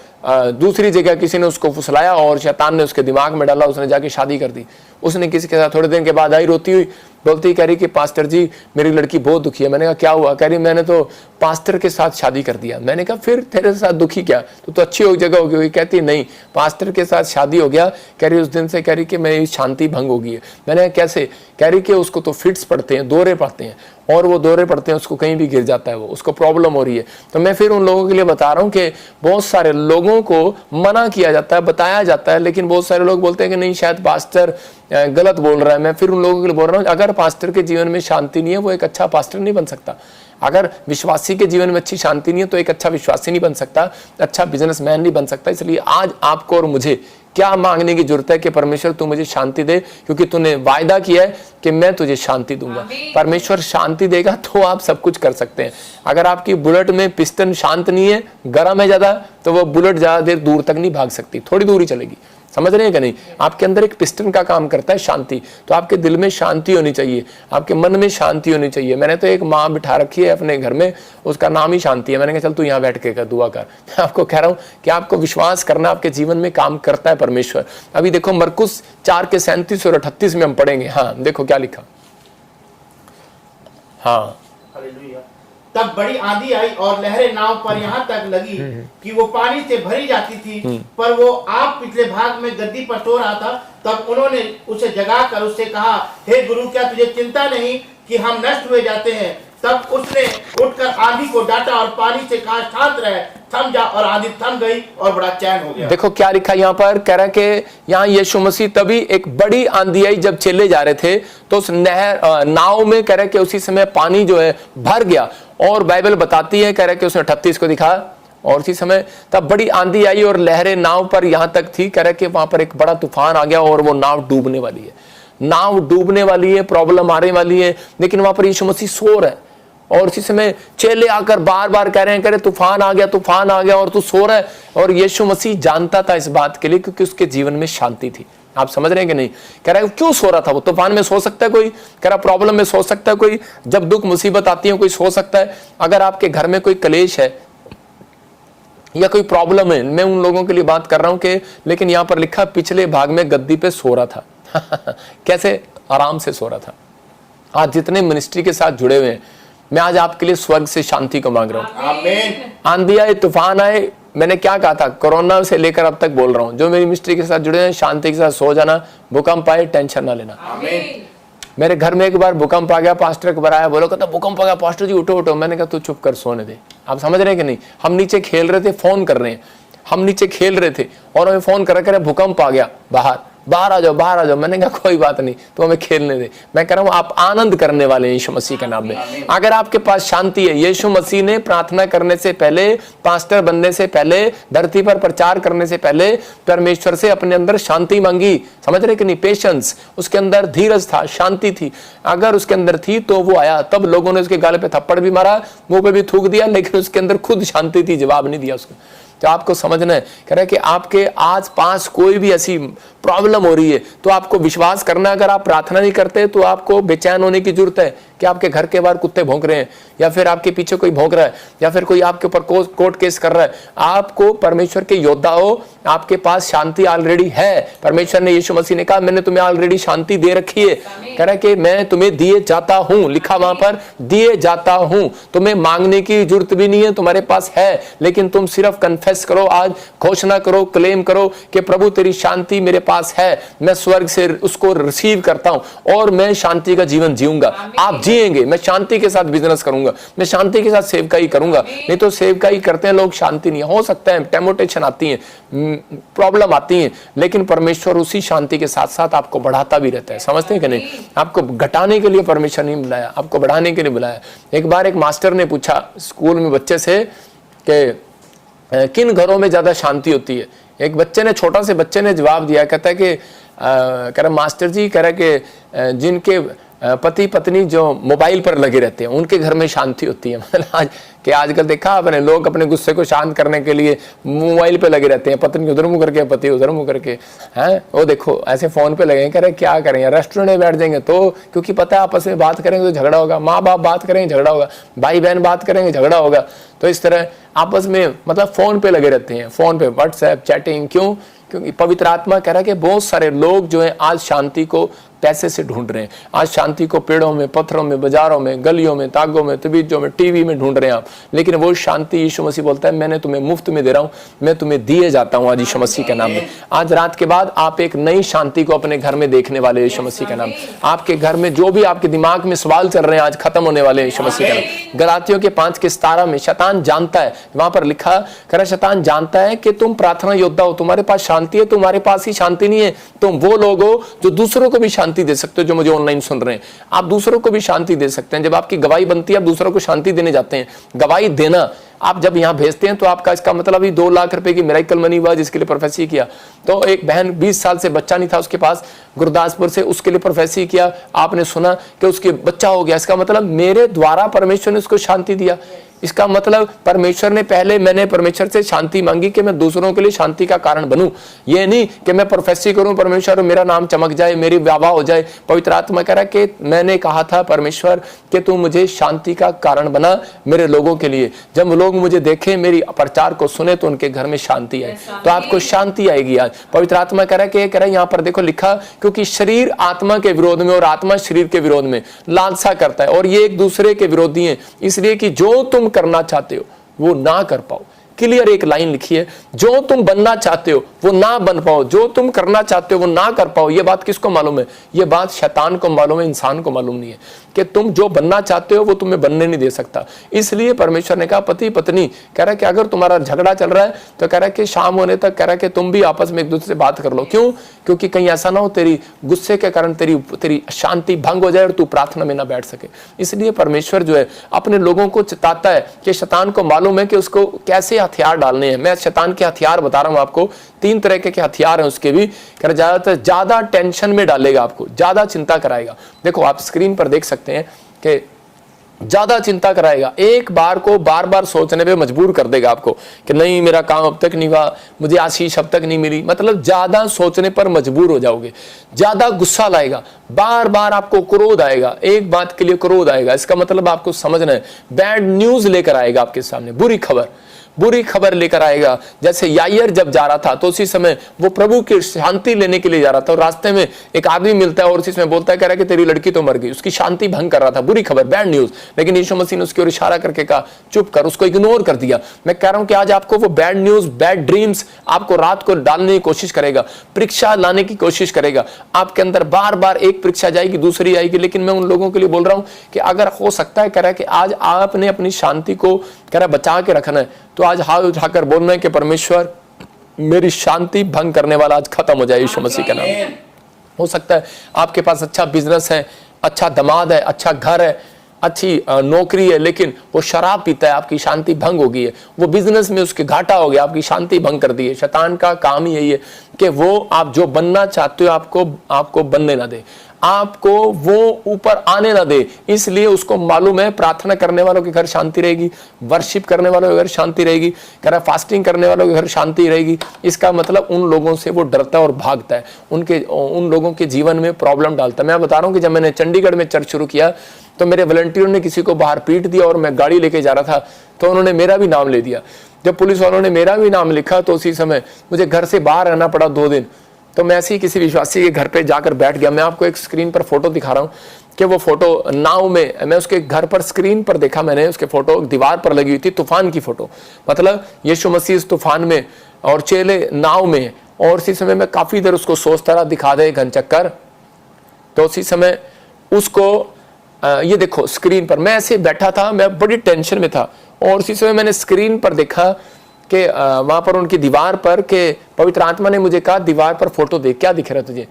Speaker 1: दूसरी जगह किसी ने उसको फुसलाया और शैतान ने उसके दिमाग में डाला, उसने जाके शादी कर दी। उसने किसी के साथ थोड़े दिन के बाद आई, रोती हुई, बोलती, कह रही कि पास्टर जी मेरी लड़की बहुत दुखी है। मैंने कहा क्या हुआ? कह रही मैंने तो पास्टर के साथ शादी कर दिया। मैंने कहा फिर तेरे साथ दुखी क्या? तो अच्छी हो जगह होगी हुई। कहती नहीं, पास्टर के साथ शादी हो गया। कह रही उस दिन से, कह रही कि मेरी शांति भंग हो गई है। मैंने कहा कैसे? कह रही कि उसको तो फिट्स पड़ते हैं, दौरे पड़ते हैं, और वो दौरे पड़ते हैं, उसको कहीं भी गिर जाता है, वो उसको प्रॉब्लम हो रही है। तो मैं फिर उन लोगों के लिए बता रहा हूँ कि बहुत सारे लोगों को मना किया जाता है, बताया जाता है, लेकिन बहुत सारे लोग बोलते हैं कि नहीं शायद पास्टर गलत बोल रहा है। मैं फिर उन लोगों के लिए बोल रहा हूँ, अगर पास्टर के जीवन में शांति नहीं है, वो एक अच्छा पास्टर नहीं बन सकता। अगर विश्वासी के जीवन में अच्छी शांति नहीं है, तो एक अच्छा विश्वासी नहीं बन सकता, अच्छा बिजनेसमैन नहीं बन सकता। इसलिए आज आपको और मुझे क्या मांगने की जरूरत है कि परमेश्वर तू मुझे शांति दे, क्योंकि तूने वायदा किया है कि मैं तुझे शांति दूंगा। परमेश्वर शांति देगा तो आप सब कुछ कर सकते हैं। अगर आपकी बुलेट में पिस्टन शांत नहीं है, गर्म है ज्यादा, तो वो बुलेट ज्यादा देर दूर तक नहीं भाग सकती, थोड़ी दूर ही चलेगी। समझ रहे हैं कि नहीं? आपके अंदर एक पिस्टन का काम करता है शांति। तो आपके दिल में शांति होनी चाहिए, आपके मन में शांति होनी चाहिए। मैंने तो एक माँ बिठा रखी है अपने घर में, उसका नाम ही शांति है। मैंने कहा चल तू यहाँ बैठ के कर दुआ कर। मैं आपको कह रहा हूँ कि आपको विश्वास करना, आपके जीवन में काम करता है परमेश्वर। अभी देखो मरकुस 4:37 और 38 में हम पढ़ेंगे। हाँ देखो क्या लिखा। हाँ,
Speaker 2: हालेलुया। तब बड़ी आंधी आई और लहरें नाव पर यहाँ तक लगी कि वो पानी से भरी जाती थी, पर वो आप पिछले भाग में गद्दी पर सो रहा था। तब उन्होंने उसे जगाकर उससे कहा, हे गुरु, क्या तुझे चिंता नहीं कि हम नष्ट हुए जाते हैं? तब उसने उठकर आंधी को डांटा और पानी से कहा, शांत रह, थम जा, और आंधी थम गई और बड़ा चैन हो गया।
Speaker 1: देखो क्या लिखा यहाँ पर। कह रहा है कि यहाँ यीशु मसीह, तभी एक बड़ी आंधी आई जब चले जा रहे थे, तो उस नाव में, कह रहा है कि उसी समय पानी जो है भर गया। और बाइबल बताती है, कह रहा है कि उसने 38 को दिखा, और उसी समय तब बड़ी आंधी आई और लहरें नाव पर यहाँ तक थी। कह रहा है कि वहां पर एक बड़ा तूफान आ गया और वो नाव डूबने वाली है, नाव डूबने वाली है, प्रॉब्लम आने वाली है। लेकिन वहां पर यीशु मसीह सो रहा है और उसी समय चेले आकर बार बार कह रहे हैं, कह रहे तूफान आ गया, तूफान आ गया, और तू सो रहा है। और यीशु मसीह जानता था इस बात के लिए, क्योंकि उसके जीवन में शांति थी। आप समझ रहे हैं कि नहीं? कह रहा है क्यों सो रहा था वो? तूफान में सो सकता है कोई? कह रहा प्रॉब्लम में सो सकता है कोई? जब दुख मुसीबत आती है कोई सो सकता है? अगर आपके घर में कोई कलेश है या कोई प्रॉब्लम है, मैं उन लोगों के लिए बात कर रहा हूं कि, लेकिन यहां पर लिखा पिछले भाग में गद्दी पे सो रहा था। कैसे? आराम से सो रहा था। आज जितने मिनिस्ट्री के साथ जुड़े हुए हैं, मैं आज आपके लिए स्वर्ग से शांति को मांग रहा हूं।
Speaker 2: आमीन।
Speaker 1: आंधी आए, तूफान आए, मैंने क्या कहा था? कोरोना से लेकर अब तक बोल रहा हूं, जो मेरी मिनिस्ट्री के साथ जुड़े हैं, शांति के साथ सो जाना, भूकंप आए टेंशन ना लेना।
Speaker 2: आमीन।
Speaker 1: मेरे घर में एक बार भूकंप आ गया, पास्टर को बुलाया, बोलो कहता भूकंप आ गया, पास्टर जी उठो उठो। मैंने कहा तू चुप कर, सोने दे। आप समझ रहे हैं कि नहीं? हम नीचे खेल रहे थे, फोन कर रहे हैं, हम नीचे खेल रहे थे और हमें फोन कर रहे, भूकंप आ गया, बाहर बाहर आ जाओ, बाहर आ जाओ। मैंने कहा कोई बात नहीं, तो हमें खेलने दे। मैं कह रहा हूं आप आनंद करने वाले हैं यीशु मसीह के नाम में। अगर आपके पास शांति है, यीशु मसीह ने प्रार्थना करने से पहले, पास्टर बनने से पहले, धरती पर प्रचार करने से पहले परमेश्वर से अपने अंदर शांति मांगी। समझ रहे कि नहीं? पेशेंस, उसके अंदर धीरज था, शांति थी। अगर उसके अंदर थी तो वो आया। तब लोगों ने उसके गाल पे थप्पड़ भी मारा, मुंह पे भी थूक दिया, लेकिन उसके अंदर खुद शांति थी, जवाब नहीं दिया उसको। तो आपको समझना है, कह रहा है कि आपके आस पास कोई भी ऐसी प्रॉब्लम हो रही है तो आपको विश्वास करना है, अगर आप प्रार्थना नहीं करते तो आपको बेचैन होने की जरूरत है कि आपके घर के बाहर कुत्ते भौंक रहे हैं, या फिर आपके पीछे कोई भौंक रहा है, या फिर कोई आपके ऊपर कोर्ट केस कर रहा है। आपको परमेश्वर के योद्धा हो, आपके पास शांति ऑलरेडी है। परमेश्वर ने, यीशु मसीह ने कहा मैंने तुम्हें ऑलरेडी शांति दे रखी है। कह रहा है कि मैं तुम्हें दिए जाता हूं, लिखा वहां पर दिए जाता हूं। तुम्हें मांगने की जरूरत भी नहीं है, तुम्हारे पास है, लेकिन तुम सिर्फ कन्फेस करो, आज घोषणा करो, क्लेम करो कि प्रभु तेरी शांति मेरे पास है, मैं स्वर्ग से उसको रिसीव करता हूं और मैं शांति का जीवन जीऊंगा। आप जिएंगे, मैं शांति के साथ बिजनेस करूंगा, मैं शांति के साथ सेवकाई करूंगा। नहीं तो सेवकाई करते हैं लोग, शांति नहीं। हो सकता है टेम्पटेशन आती है, प्रॉब्लम आती है, लेकिन परमेश्वर उसी शांति के साथ साथ आपको बढ़ाता भी रहता है। समझते हैं कि नहीं? आपको घटाने के लिए परमेश्वर नहीं बुलाया, आपको बढ़ाने के लिए बुलाया। एक बार एक मास्टर ने पूछा स्कूल में बच्चे से कि किन घरों में ज्यादा शांति होती है। एक बच्चे ने, छोटा से बच्चे ने जवाब दिया, कहता है कि कह रहा मास्टर जी, कह रहा कि जिनके पति पत्नी जो मोबाइल पर लगे रहते हैं उनके घर में शांति होती है। मतलब आजकल देखा आपने, लोग अपने गुस्से को शांत करने के लिए मोबाइल पे लगे रहते हैं, पत्नी उधर मुंह करके, पति उधर मुंह करके, हैं वो देखो ऐसे फोन पे लगे हैं। कह रहे क्या करें यार, रेस्टोरेंट में बैठ जाएंगे तो, क्योंकि पता है आपस में बात करेंगे तो झगड़ा होगा, माँ बाप बात करेंगे झगड़ा होगा, भाई बहन बात करेंगे झगड़ा होगा। तो इस तरह आपस में मतलब फोन पे लगे रहते हैं, फोन पे व्हाट्सएप चैटिंग। क्यों? क्योंकि पवित्र आत्मा कह रहा है कि बहुत सारे लोग जो हैं आज शांति को पैसे से ढूंढ रहे हैं, आज शांति को पेड़ों में, पत्थरों में, बाजारों में, गलियों में, तागों में, तबीजों में, टीवी में ढूंढ रहे हैं आप। लेकिन वो शांति यीशु मसीह बोलता है मैंने तुम्हें मुफ्त में दे रहा हूं, मैं तुम्हें दिए जाता हूं आज यीशु मसीह के नाम में। आज रात के बाद आप एक नई शांति को अपने घर में देखने वाले यीशु मसीह के नाम। आपके घर में जो भी आपके दिमाग में सवाल चल रहे हैं आज खत्म होने वाले यीशु मसीह के नाम। गलातियों के 5:17 में शैतान जानता है, वहां पर लिखा कर शैतान जानता है कि तुम प्रार्थना योद्धा हो, तुम्हारे पास शांति है, तुम्हारे पास ही शांति नहीं है। तुम वो लोग हो जो दूसरों को भी शांति दे सकते हो। जो मुझे ऑनलाइन सुन रहे हैं, आप दूसरों को भी शांति दे सकते हैं। जब आपकी गवाही बनती है आप दूसरों को शांति देने जाते हैं। गवाही देना आप जब यहां भेजते हैं तो आपका इसका मतलब ही 2 लाख रुपए की मिरेकल मनी हुआ जिसके लिए प्रोफेसी किया। तो एक बहन 20 साल से बच्चा नहीं था उसके पास, गुरदासपुर से, उसके लिए प्रोफेसी किया, आपने सुना कि उसके बच्चा हो गया। इसका मतलब मेरे द्वारा परमेश्वर ने उसको शांति दिया। इसका मतलब परमेश्वर ने पहले, मैंने परमेश्वर से शांति मांगी कि मैं दूसरों के लिए शांति का कारण बनूं। ये नहीं कि मैं प्रोफेसी करूं परमेश्वर मेरा नाम चमक जाए, मेरी वाहवाह हो जाए। पवित्र आत्मा कह रहा है कि मैंने कहा था परमेश्वर कि तू मुझे शांति का कारण बना मेरे लोगों के लिए। जब लोग मुझे देखें, मेरी प्रचार को सुने तो उनके घर में शांति आए। तो आपको शांति आएगी आज। पवित्र आत्मा कह रहा है कि यहाँ पर देखो लिखा, क्योंकि शरीर आत्मा के विरोध में और आत्मा शरीर के विरोध में लालसा करता है और ये एक दूसरे के विरोधी हैं, इसलिए कि जो तुम करना चाहते हो वो ना कर पाओ। क्लियर एक लाइन लिखी है, जो तुम बनना चाहते हो वो ना बन पाओ, जो तुम करना चाहते हो वो ना कर पाओ। ये बात किसको मालूम है? ये बात शैतान को मालूम है, इंसान को मालूम नहीं है कि तुम जो बनना चाहते हो वो तुम्हें बनने नहीं दे सकता। इसलिए परमेश्वर ने कहा पति पत्नी, कह रहा है कि अगर तुम्हारा झगड़ा चल रहा है तो कह रहा है कि शाम होने तक कह रहा है कि तुम भी आपस में एक दूसरे से बात कर लो। क्यों? क्योंकि कहीं ऐसा ना हो तेरी गुस्से के कारण तेरी शांति भंग हो जाए और तू प्रार्थना में ना बैठ सके। इसलिए परमेश्वर जो है अपने लोगों को चिताता है कि शैतान को मालूम है कि उसको कैसे हथियार डालने हैं। मैं शैतान के हथियार बता रहा हूं आपको, 3 तरह के हथियार हैं उसके भी। ज्यादातर ज्यादा टेंशन में डालेगा आपको, ज्यादा चिंता कराएगा। देखो आप स्क्रीन पर देख सकते हैं कि ज्यादा चिंता कराएगा, एक बार को बार बार सोचने पे मजबूर कर देगा आपको कि नहीं मेरा काम अब तक नहीं हुआ, मुझे आशीष अब तक नहीं मिली। मतलब ज्यादा सोचने पर मजबूर हो जाओगे, ज्यादा गुस्सा लाएगा, बार बार आपको क्रोध आएगा, एक बात के लिए क्रोध आएगा। इसका मतलब आपको समझना है, बैड न्यूज लेकर आएगा आपके सामने, बुरी खबर लेकर आएगा। जैसे यायर जब जा रहा था तो उसी समय वो प्रभु की शांति लेने के लिए जा रहा था और रास्ते में एक आदमी मिलता है और उसी समय बोलता है, कह रहा है कि तेरी लड़की तो मर गई। उसकी शांति भंग कर रहा था, बुरी खबर, बैड न्यूज। लेकिन यीशु मसीह ने उसकी ओर इशारा करके कहा चुप कर, उसको इग्नोर कर दिया। मैं कह रहा हूं कि आज आपको वो बैड न्यूज, बैड ड्रीम्स आपको रात को डालने की कोशिश करेगा, परीक्षा लाने की कोशिश करेगा। आपके अंदर बार बार एक परीक्षा जाएगी, दूसरी आएगी। लेकिन मैं उन लोगों के लिए बोल रहा हूं कि अगर हो सकता है, कह रहा है कि आज आपने अपनी शांति को कह रहा बचा के रखना है, तो आज हाथ उठाकर बोलना है कि परमेश्वर मेरी शांति भंग करने वाला आज खत्म हो जाए यीशु मसीह के नाम। हो सकता है आपके पास अच्छा बिजनेस है, अच्छा दामाद है, अच्छा घर है, अच्छी नौकरी है, लेकिन वो शराब पीता है, आपकी शांति भंग हो गई है। वो बिजनेस में उसके घाटा हो गया, आपकी शांति भंग कर दी है। शैतान का काम ही यही है कि वो आप जो बनना चाहते हो आपको बनने ना दे। आपको वो ऊपर आने ना दे। इसलिए उसको मालूम है प्रार्थना करने वालों के घर शांति रहेगी, वर्शिप करने वालों के घर शांति रहेगी, कह रहा फास्टिंग करने वालों के घर शांति रहेगी। इसका मतलब उन लोगों से वो डरता है और भागता है, उन लोगों के जीवन में प्रॉब्लम डालता है। मैं बता रहा हूं कि जब मैंने चंडीगढ़ में चर्च शुरू किया तो मेरे वॉलंटियर ने किसी को बाहर पीट दिया और मैं गाड़ी लेके जा रहा था तो उन्होंने मेरा भी नाम ले दिया। जब पुलिस वालों ने मेरा भी नाम लिखा तो उसी समय मुझे घर से बाहर रहना पड़ा 2 दिन। तो मैं ऐसे ही किसी विश्वासी के घर पे जाकर बैठ गया। मैं आपको एक स्क्रीन पर फोटो दिखा रहा हूँ कि वो फोटो नाव में, मैं उसके घर पर स्क्रीन पर देखा, मैंने उसके फोटो दीवार पर लगी हुई थी, तूफान की फोटो। मतलब यीशु मसीह इस तूफान में और चेले नाव में, और उसी समय मैं काफी देर उसको सोचता रहा, दिखा दे घन चक्कर। तो उसी समय उसको ये देखो स्क्रीन पर मैं ऐसे बैठा था, मैं बड़ी टेंशन में था, और उसी समय मैंने स्क्रीन पर देखा कि वहां पर उनकी दीवार पर के पवित्र आत्मा ने मुझे कहा दीवार पर फोटो देख, क्या दिख रहा है तुझे?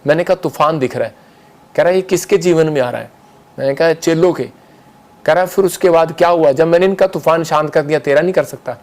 Speaker 1: मैंने कहा तूफान दिख रहा है। कह रहा है ये किसके जीवन में आ रहा है? मैंने कहा चेलों के। कह रहा फिर उसके बाद क्या हुआ? जब मैंने इनका तूफान शांत कर दिया, तेरा नहीं कर सकता।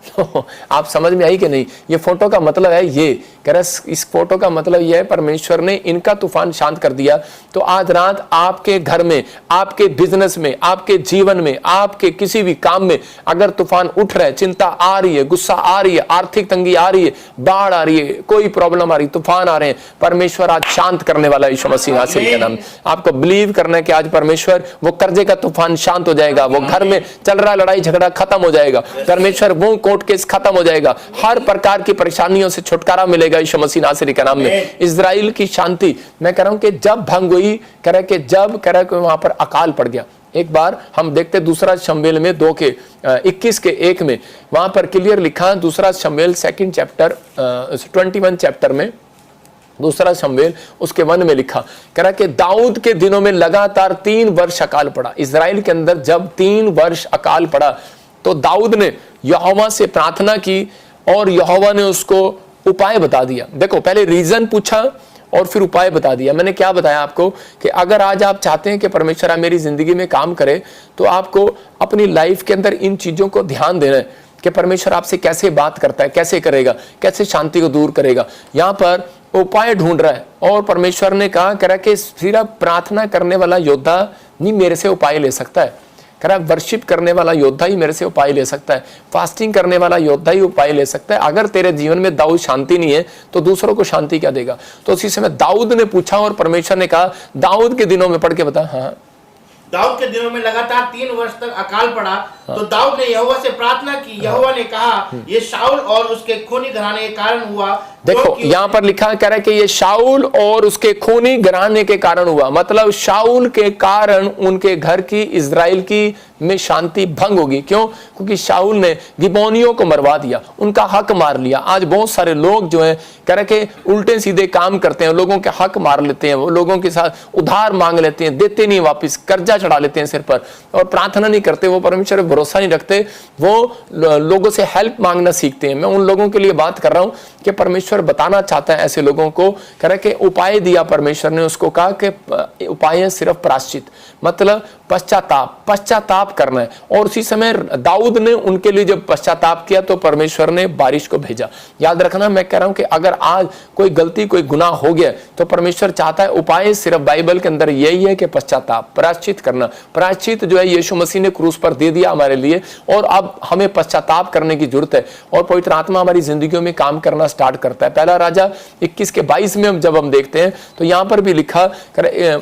Speaker 1: आप समझ में आई कि नहीं? ये फोटो का मतलब है ये, कह रहा इस फोटो का मतलब ये है परमेश्वर ने इनका तूफान शांत कर दिया। तो आज रात आपके घर में, आपके बिजनेस में, आपके जीवन में, आपके किसी भी काम में अगर तूफान उठ रहा है, चिंता आ रही है, गुस्सा आ रही है, आर्थिक तंगी आ रही है, बाढ़ आ रही है, कोई प्रॉब्लम आ रही है, तूफान आ रहे हैं, परमेश्वर आज शांत करने वाला यीशु मसीह नासरी के नाम। आपको बिलीव करना है कि आज परमेश्वर वो कर्जे का तूफान शांत हो जाएगा, वो घर में चल रहा लड़ाई झगड़ा खत्म हो जाएगा, परमेश्वर वो कोर्ट केस खत्म हो जाएगा, हर प्रकार की परेशानियों से छुटकारा मिलेगा यीशु मसीह नासरी के नाम में। इजराइल की शांति, मैं कह रहा हूं कि जब भंग हुई, कह रहा कि जब कह रहा कि वहां पर अकाल पड़ गया। एक बार हम देखते दूसरा शमूएल में 2:21 में वहां पर क्लियर लिखा, दूसरा शमूएल 2 चैप्टर 21 चैप्टर में, दूसरा शमूएल उसके 1 में लिखा, कह रहा कि दाऊद के दिनों में लगातार 3 वर्ष अकाल पड़ा। इजराइल के अंदर जब 3 वर्ष अकाल पड़ा तो दाऊद ने यहोवा से प्रार्थना की और यहोवा ने उसको उपाय बता दिया। देखो पहले रीजन पूछा और फिर उपाय बता दिया। मैंने क्या बताया आपको कि अगर आज आप चाहते हैं कि परमेश्वर आप मेरी जिंदगी में काम करे तो आपको अपनी लाइफ के अंदर इन चीजों को ध्यान देना है कि परमेश्वर आपसे कैसे बात करता है, कैसे करेगा, कैसे शांति को दूर करेगा। यहाँ पर उपाय ढूंढ रहा है और परमेश्वर ने कहा कह रहा कि सिर्फ प्रार्थना करने वाला योद्धा नहीं मेरे से उपाय ले सकता है, कह रहा वर्शिप करने वाला योद्धा ही मेरे से उपाय ले सकता है, फास्टिंग करने वाला योद्धा ही उपाय ले सकता है। अगर तेरे जीवन में दाऊद शांति नहीं है तो दूसरों को शांति क्या देगा? तो उसी समय दाऊद ने पूछा और परमेश्वर ने कहा दाऊद के दिनों में पढ़ के बता। हाँ,
Speaker 2: दाऊद के दिनों में लगातार 3 वर्ष तक अकाल पड़ा। तो दाऊद ने यहोवा से प्रार्थना की। यहोवा ने कहा ये शाऊल और उसके खूनी घराने के कारण हुआ।
Speaker 1: देखो यहाँ पर लिखा कह रहा है कि ये शाऊल और उसके खूनी घराने के कारण हुआ, मतलब शाऊल के कारण उनके घर की, इजराइल की में शांति भंग होगी। क्यों? क्योंकि शाऊल ने गिबोनियों को मरवा दिया, उनका हक मार लिया। आज बहुत सारे लोग जो हैं कह रहे कि उल्टे सीधे काम करते हैं, लोगों के हक मार लेते हैं, वो लोगों के साथ उधार मांग लेते हैं, देते नहीं वापिस, कर्जा चढ़ा लेते हैं सिर पर और प्रार्थना नहीं करते, वो परमेश्वर पर भरोसा नहीं रखते, वो लोगों से हेल्प मांगना सीखते हैं। मैं उन लोगों के लिए बात कर रहा हूं कि परमेश्वर बताना चाहता है ऐसे लोगों को, कह रहा कि उपाय दिया परमेश्वर ने, उसको कहा कि उपाय है सिर्फ प्रायश्चित, मतलब पश्चाताप करना है। और उसी समय दाऊद ने उनके लिए जब पश्चाताप किया तो परमेश्वर ने बारिश को भेजा। याद रखना, मैं कह रहा हूं कि अगर आज कोई गलती, कोई गुनाह हो गया तो परमेश्वर चाहता है, उपाय सिर्फ बाइबल के अंदर यही है कि पश्चाताप, प्रायश्चित करना। प्रायश्चित जो है यीशु मसीह ने क्रूस पर दे दिया हमारे लिए, और अब हमें पश्चाताप करने की जरूरत है और पवित्र आत्मा हमारी जिंदगियों में काम करना स्टार्ट करता है। पहला राजा 21:22 में जब हम देखते हैं तो यहां पर भी लिखा,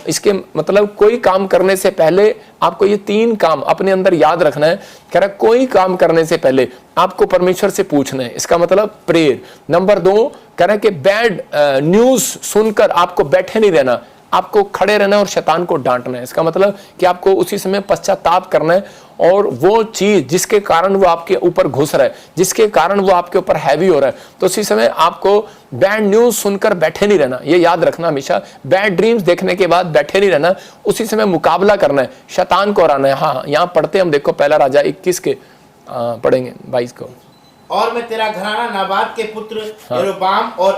Speaker 1: इसके मतलब कोई काम करने से पहले आपको ये 3 काम अपने अंदर याद रखना है। कह रहा कोई काम करने से पहले आपको परमेश्वर से पूछना है, इसका मतलब प्रेयर। नंबर 2 कह रहा है कि बैड न्यूज सुनकर आपको बैठे नहीं रहना, आपको खड़े रहना और शैतान को डांटना है। इसका मतलब कि आपको उसी समय पश्चाताप करना है और वो चीज जिसके कारण वो आपके ऊपर घुस रहा है, जिसके कारण वो आपके ऊपर हैवी हो रहा है, तो उसी समय आपको बैड न्यूज सुनकर बैठे नहीं रहना। ये याद रखना हमेशा, बैड ड्रीम्स देखने के बाद बैठे नहीं रहना, उसी समय मुकाबला करना है, शैतान को हराना है। हाँ, यहाँ पढ़ते हम, देखो पहला राजा 21 के पढ़ेंगे 22 को।
Speaker 2: और मैं तेरा घराना नाबाद के पुत्र यरोबाम और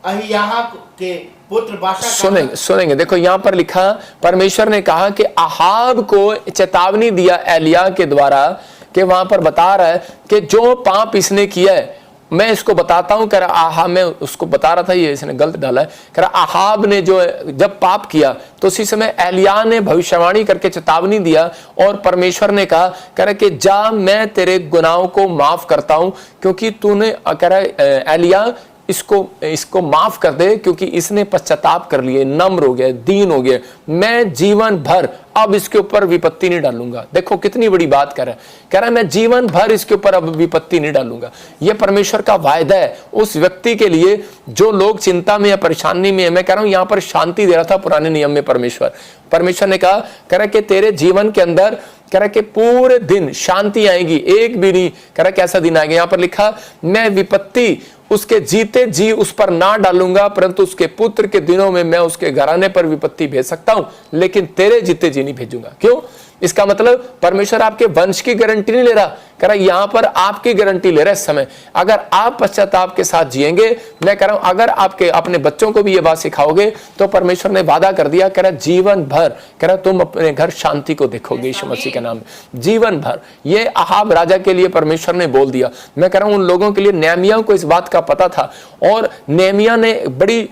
Speaker 2: अहियाह के पुत्र बाशा
Speaker 1: सुनेंगे। देखो यहाँ पर लिखा, परमेश्वर ने कहा कि अहाब को चेतावनी दिया एलिया के द्वारा, कि वहां पर बता रहा है कि जो पाप इसने किया है मैं इसको बताता हूं, कह रहा आहा, मैं उसको बता रहा था, ये इसने गलत डाला है, कह रहा आहाब ने जो जब पाप किया तो उसी समय एलिया ने भविष्यवाणी करके चेतावनी दिया और परमेश्वर ने कहा, कह रहा कि जा मैं तेरे गुनाहों को माफ करता हूं, क्योंकि तूने, कह रहा एलिया इसको माफ कर दे, क्योंकि इसने पश्चाताप कर लिए, नम्र हो गया, दीन हो गया, मैं जीवन भर अब इसके ऊपर विपत्ति नहीं डालूंगा। देखो कितनी बड़ी बात कह रहा है मैं जीवन भर इसके ऊपर अब विपत्ति नहीं डालूंगा। यह परमेश्वर का वायदा है उस व्यक्ति के लिए जो लोग चिंता में या परेशानी में है। मैं कह रहा हूं यहां पर शांति दे रहा था पुराने नियम में परमेश्वर ने कहा, कह रहा कि तेरे जीवन के अंदर, कह रहा कि पूरे दिन शांति आएगी, एक भी नहीं, कह रहा कैसा दिन आएगा। यहां पर लिखा, मैं विपत्ति उसके जीते जी उस पर ना डालूंगा, परंतु उसके पुत्र के दिनों में मैं उसके घराने पर विपत्ति भेज सकता हूं, लेकिन तेरे जीते जी नहीं भेजूंगा। क्यों? इसका मतलब परमेश्वर आपके वंश की गारंटी नहीं ले रहा, कह रहा यहां पर आपकी गारंटी ले रहा है इस समय। अगर आप पश्चाताप के साथ जिएंगे, मैं कह रहा हूं अगर आपके अपने बच्चों को भी ये बात सिखाओगे, तो परमेश्वर ने वादा कर दिया, कह रहा जीवन भर, कह रहा तुम अपने घर शांति को देखोगे यीशु मसीह के नाम में, जीवन भर। ये आहाब राजा के लिए परमेश्वर ने बोल दिया। मैं कह रहा हूं उन लोगों के लिए, नेहमिया को इस बात का पता था, और नेहमिया ने बड़ी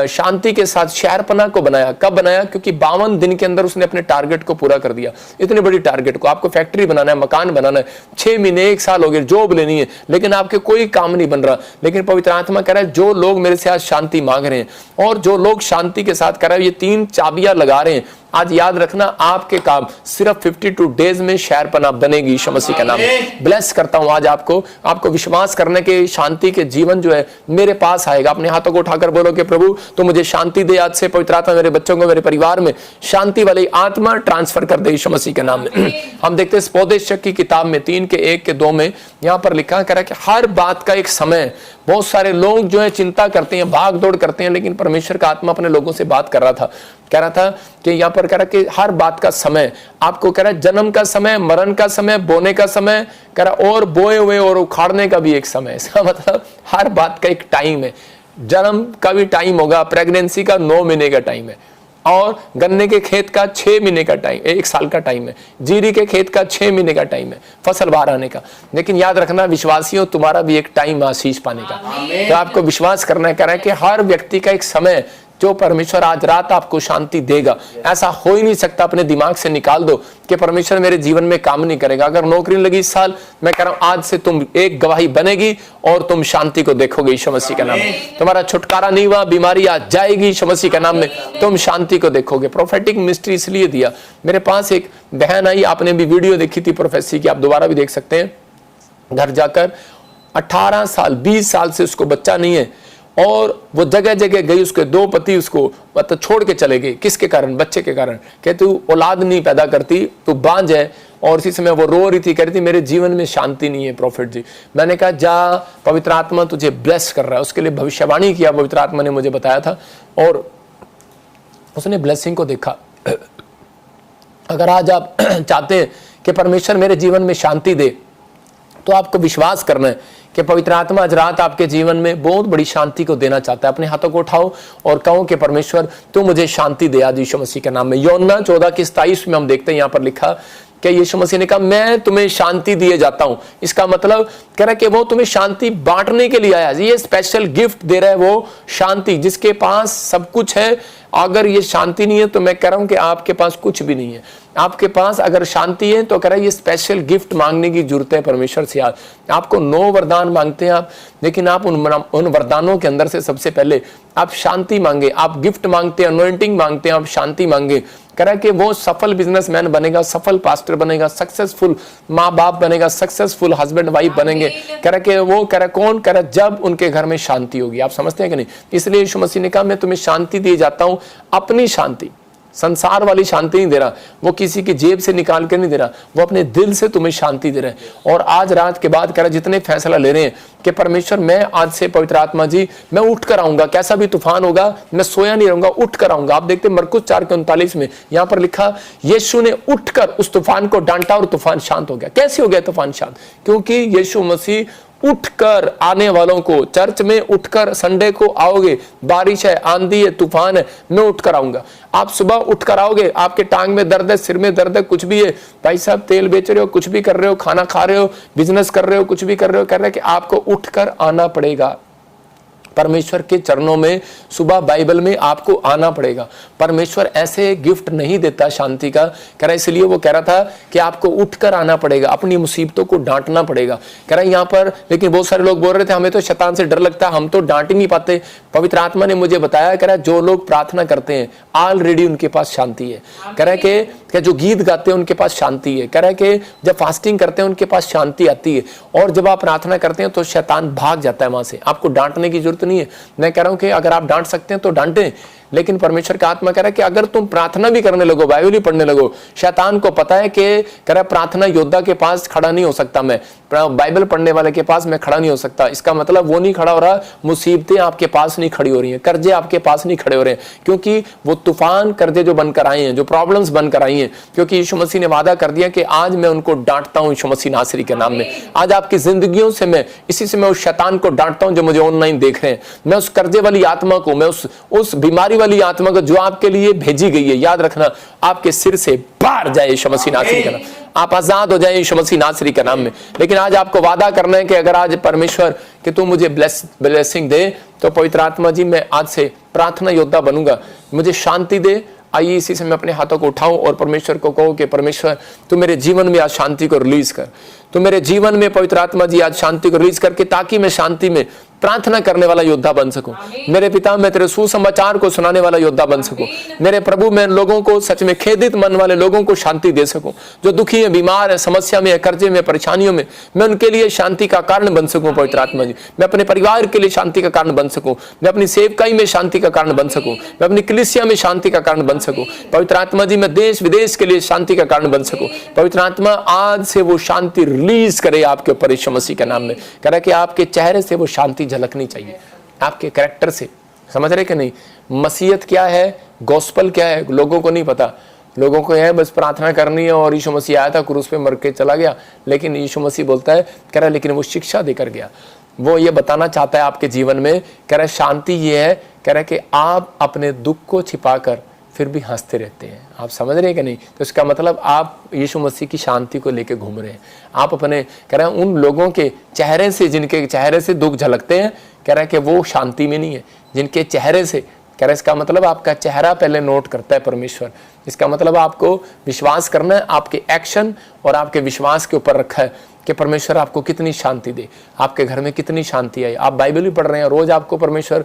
Speaker 1: शांति के साथ शहरपनाह को बनाया। कब बनाया? क्योंकि 52 दिन के अंदर उसने अपने टारगेट को पूरा कर दिया। इतनी बड़ी टारगेट को, आपको फैक्ट्री बनाना है, मकान बनाना है, 6 महीने 1 साल हो गए, जॉब लेनी है, लेकिन आपके कोई काम नहीं बन रहा। लेकिन पवित्र आत्मा कह रहा है जो लोग मेरे से आज शांति मांग रहे हैं, और जो लोग शांति के साथ कह रहे हैं, ये 3 चाबियां लगा रहे हैं, आज याद रखना आपके काम सिर्फ 52 डेज में शहरपनाह बनेगी यीशु मसीह का नाम। ब्लेस करता हूं आज आपको विश्वास करने के शांति के जीवन जो है मेरे पास आएगा। अपने हाथों को उठाकर बोलो कि प्रभु तो मुझे शांति दे, आज से पवित्र आत्मा मेरे बच्चों को, मेरे परिवार में शांति वाली आत्मा ट्रांसफर कर दे यीशु मसीह के नाम में। हम देखते हैं उपदेशक की किताब में 3 के 1 के 2 में यहां पर लिखा है कि हर बात का एक समय। बहुत सारे लोग जो है चिंता करते हैं, भाग दौड़ करते हैं, लेकिन परमेश्वर का आत्मा अपने लोगों से बात कर रहा था, कह रहा था कि यहां पर कह रहा कि हर बात का समय आपको, कह रहा है जन्म का समय, मरण का समय, बोने का समय, कह रहा और बोए हुए और उखाड़ने का भी एक समय। इसका मतलब हर बात का एक टाइम है। जन्म का भी टाइम होगा, प्रेगनेंसी का 9 महीने का टाइम है, और गन्ने के खेत का 6 महीने का टाइम, 1 साल का टाइम है, जीरी के खेत का 6 महीने का टाइम है, फसल बाहर आने का। लेकिन याद रखना विश्वासियों, तुम्हारा भी एक टाइम आशीष पाने का। तो आपको विश्वास करना है, कह रहा है कि हर व्यक्ति का एक समय जो परमेश्वर आज रात आपको शांति देगा। ऐसा हो ही नहीं सकता, अपने दिमाग से निकाल दो कि परमेश्वर मेरे जीवन में काम नहीं करेगा। अगर नौकरी लगी इस साल, मैं कह रहा हूं आज से तुम एक गवाही बनेगी और तुम शांति को देखोगे यीशु मसीह के नाम में। तुम्हारा छुटकारा नहीं हुआ, बीमारी आ जाएगी यीशु मसीह के नाम में, तुम शांति को देखोगे। प्रोफेटिक मिनिस्ट्री इसलिए दिया, मेरे पास एक बहन आई, आपने भी वीडियो देखी थी प्रोफेसी की, आप दोबारा भी देख सकते हैं। घर जाकर 18 साल 20 साल से उसको बच्चा नहीं है, और वो जगह जगह गई, उसके 2 पति उसको मतलब छोड़ के चले गए। किसके कारण? बच्चे के कारण। कहते तू औलाद नहीं पैदा करती, तू बांझ है। और इसी समय वो रो रही थी, कह रही थी मेरे जीवन में शांति नहीं है प्रॉफिट जी। मैंने कहा जा, पवित्र आत्मा तुझे ब्लेस कर रहा है। उसके लिए भविष्यवाणी किया, पवित्र आत्मा ने मुझे बताया था, और उसने ब्लेसिंग को देखा। अगर आज आप चाहते हैं कि परमेश्वर मेरे जीवन में शांति दे, तो आपको विश्वास करना है कि पवित्र आत्मा आज रात आपके जीवन में बहुत बड़ी शांति को देना चाहता है। अपने हाथों को उठाओ और कहो कि परमेश्वर तू मुझे शांति दे आज यीशु मसीह के नाम में। यूहन्ना 14:27 में हम देखते हैं, यहाँ पर लिखा कि यीशु मसीह ने कहा मैं तुम्हें शांति दिए जाता हूं। इसका मतलब कह रहा है कि वो तुम्हें शांति बांटने के लिए आया। ये स्पेशल गिफ्ट दे रहा है, वो शांति। जिसके पास सब कुछ है, अगर ये शांति नहीं है तो मैं कह रहा हूं कि आपके पास कुछ भी नहीं है। आपके पास अगर शांति है तो कह रहा है ये स्पेशल गिफ्ट मांगने की जरूरत है परमेश्वर से। आपको 9 वरदान मांगते हैं आप, लेकिन आप उन वरदानों के अंदर से सबसे पहले आप शांति मांगे। आप गिफ्ट मांगते हैं, अनॉइंटिंग मांगते हैं, आप शांति मांगे। कह रहा है कि वो सफल बिजनेसमैन बनेगा, सफल पास्टर बनेगा, सक्सेसफुल माँ बाप बनेगा, सक्सेसफुल हस्बैंड वाइफ बनेंगे। कह रहा है कि वो, कह रहा कौन? कह रहा जब उनके घर में शांति होगी। आप समझते हैं कि नहीं? इसलिए यीशु मसीह ने कहा मैं तुम्हें शांति दिए जाता हूं, अपनी शांति। संसार वाली शांति नहीं दे रहा, वो किसी की जेब से निकाल के नहीं दे रहा, वो अपने दिल से तुम्हें शांति दे रहे हैं। और आज रात के बाद कह रहा जितने फैसला ले रहे हैं कि परमेश्वर मैं आज से पवित्र आत्मा जी मैं उठ कर आऊंगा, कैसा भी तूफान होगा मैं सोया नहीं रहूंगा, उठ कर आऊंगा। आप देखते हैं मरकुस 4:39 में यहाँ पर लिखा यीशु ने उठकर उस तूफान को डांटा और तूफान शांत हो गया। कैसे हो गया तूफान शांत? क्योंकि यीशु मसीह उठकर आने वालों को, चर्च में उठकर संडे को आओगे, बारिश है, आंधी है, तूफान है, मैं उठकर आऊंगा। आप सुबह उठकर आओगे, आपके टांग में दर्द है, सिर में दर्द है, कुछ भी है, भाई साहब तेल बेच रहे हो, कुछ भी कर रहे हो, खाना खा रहे हो, बिजनेस कर रहे हो, कुछ भी कर रहे हो, कर रहे हो कि आपको उठकर आना पड़ेगा परमेश्वर के चरणों में। सुबह बाइबल में आपको आना पड़ेगा। परमेश्वर ऐसे गिफ्ट नहीं देता शांति का, कह रहा इसलिए वो कह रहा था कि आपको उठकर आना पड़ेगा, अपनी मुसीबतों को डांटना पड़ेगा। कह रहा यहाँ पर, लेकिन बहुत सारे लोग बोल रहे थे हमें तो शैतान से डर लगता है, हम तो डांट ही नहीं पाते। पवित्र आत्मा ने मुझे बताया, कह रहा जो लोग प्रार्थना करते हैं ऑलरेडी उनके पास शांति है। कह रहा कि जो गीत गाते हैं उनके पास शांति है। कह रहा है कि जब फास्टिंग करते हैं उनके पास शांति आती है, और जब आप प्रार्थना करते हैं तो शैतान भाग जाता है वहां से। आपको डांटने की जरूरत नहीं है। मैं कह रहा हूं कि अगर आप डांट सकते हैं तो डांटें, लेकिन परमेश्वर का आत्मा कह रहा है कि अगर तुम प्रार्थना भी करने लगो, बाइबल भी पढ़ने लगो, शैतान को पता है कि कह रहा प्रार्थना योद्धा के पास खड़ा नहीं हो सकता, मैं बाइबल पढ़ने वाले के पास मैं खड़ा नहीं हो सकता। इसका मतलब वो नहीं खड़ा हो रहा, मुसीबतें आपके पास नहीं खड़ी हो रही हैं, कर्जे आपके पास नहीं खड़े हो रहे हैं, क्योंकि वो तूफान कर्जे जो बनकर आए हैं, जो प्रॉब्लम्स बनकर आई हैं, क्योंकि यीशु मसीह ने वादा कर दिया कि आज मैं उनको डांटता हूं यीशु मसीह नासरी के नाम में। आज आपकी जिंदगियों से मैं इसी से मैं उस शैतान को डांटता हूं जो मुझे ऑनलाइन देख रहे हैं। मैं उस कर्जे वाली आत्मा को, मैं उस बीमारी वाली आत्मा को जो आपके लिए भेजी गई है, याद रखना आपके सिर से बाहर जाए यीशु मसीह नासरी का नाम। आप आजाद हो जाए यीशु मसीह नासरी के नाम में। लेकिन आज आपको वादा करना है कि अगर आज परमेश्वर कि तू मुझे ब्लेसिंग दे, तो पवित्र आत्मा जी मैं आज से प्रार्थना योद्धा बनूंगा, मुझे शांति दे। आइए इसी से मैं अपने हाथों को उठाऊं और परमेश्वर को कहूं कि परमेश्वर तू मेरे जीवन में आज शांति को रिलीज कर, तो मेरे जीवन में पवित्र आत्मा जी आज शांति को रिलीज करके, ताकि मैं शांति में प्रार्थना करने वाला योद्धा बन सकूं। मेरे पिता, मैं तेरे सुसमाचार को सुनाने वाला योद्धा बन सकूं। मेरे प्रभु, मैं लोगों को, सच में खेदित मन वाले लोगों को शांति दे सकूं, जो दुखी है, बीमार है, समस्या में है, कर्जे में, परेशानियों में, मैं उनके लिए शांति का कारण बन सकूं। पवित्र आत्मा जी, मैं अपने परिवार के लिए शांति का कारण बन सकूं, मैं अपनी सेवकाई में शांति का कारण बन सकूं, मैं अपनी कलीसिया में शांति का कारण बन सकूं। पवित्र आत्मा जी, मैं देश विदेश के लिए शांति का कारण बन सकूं। पवित्र आत्मा आज से वो शांति रिलीज करे आपके ऊपर यीशु मसीह के नाम में। कह रहा है कि आपके चेहरे से वो शांति झलकनी चाहिए, आपके कैरेक्टर से। समझ रहे कि नहीं? मसीहत क्या है, गॉस्पल क्या है, लोगों को नहीं पता। लोगों को है बस प्रार्थना करनी है, और यीशु मसीह आया था, क्रूस पे मर के चला गया। लेकिन यीशु मसीह बोलता है, कह रहा है लेकिन वो शिक्षा देकर गया। वो ये बताना चाहता है आपके जीवन में, कह रहा है शांति ये है, कह रहा है कि आप अपने दुख को छिपाकर फिर भी हंसते रहते हैं। आप समझ रहे हैं कि नहीं? तो इसका मतलब आप यीशु मसीह की शांति को लेके घूम रहे हैं। आप अपने, कह रहे हैं उन लोगों के चेहरे से, जिनके चेहरे से दुख झलकते हैं, कह रहा है कि वो शांति में नहीं है। जिनके चेहरे से, कह रहा है इसका मतलब आपका चेहरा पहले नोट करता है परमेश्वर। इसका मतलब आपको विश्वास करना है, आपके एक्शन और आपके विश्वास के ऊपर रखा है कि परमेश्वर आपको कितनी शांति दे, आपके घर में कितनी शांति आई। आप बाइबल भी पढ़ रहे हैं, रोज आपको परमेश्वर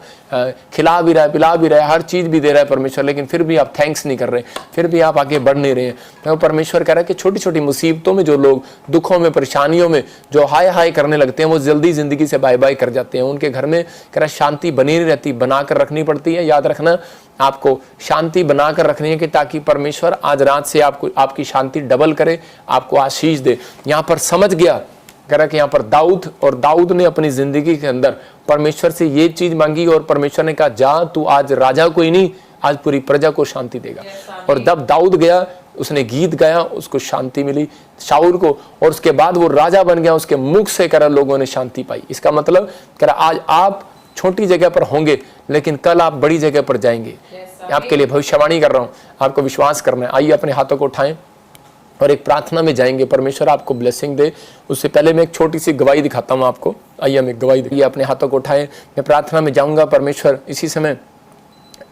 Speaker 1: खिला भी रहा है, पिला भी रहा है, हर चीज भी दे रहा है परमेश्वर, लेकिन फिर भी आप थैंक्स नहीं कर रहे, फिर भी आप आगे बढ़ नहीं रहे हैं। तो परमेश्वर कह रहा है कि छोटी छोटी मुसीबतों में जो लोग, दुखों में, परेशानियों में जो हाय हाय करने लगते हैं, वो जल्दी जिंदगी से बाय बाय कर जाते हैं। उनके घर में कह रहा शांति बनी नहीं रहती, बनाकर रखनी पड़ती है। याद रखना, आपको शांति बनाकर रखनी है कि ताकि परमेश्वर आज रात से आपको, आपकी शांति डबल करे, आपको आशीष दे। यहाँ पर समझ गया, कह रहा कि यहाँ पर दाऊद ने अपनी जिंदगी के अंदर परमेश्वर से ये चीज मांगी, और परमेश्वर ने कहा जा तू आज राजा को ही नहीं, आज पूरी प्रजा को शांति देगा। और जब दाऊद गया, उसने गीत गाया, उसको शांति मिली, शाऊल को, और उसके बाद वो राजा बन गया। उसके मुख से कह रहा लोगों ने शांति पाई। इसका मतलब कह रहा आज आप छोटी जगह पर होंगे, लेकिन कल आप बड़ी जगह पर जाएंगे। आपके लिए भविष्यवाणी कर रहा हूं, आपको विश्वास करना है। आइए अपने हाथों को उठाएं और एक प्रार्थना में जाएंगे, परमेश्वर आपको ब्लेसिंग दे। उससे पहले मैं एक छोटी सी गवाही दिखाता हूं आपको। आइए हम एक गवाही देखिए, अपने हाथों को उठाएं, मैं प्रार्थना में जाऊंगा। परमेश्वर इसी समय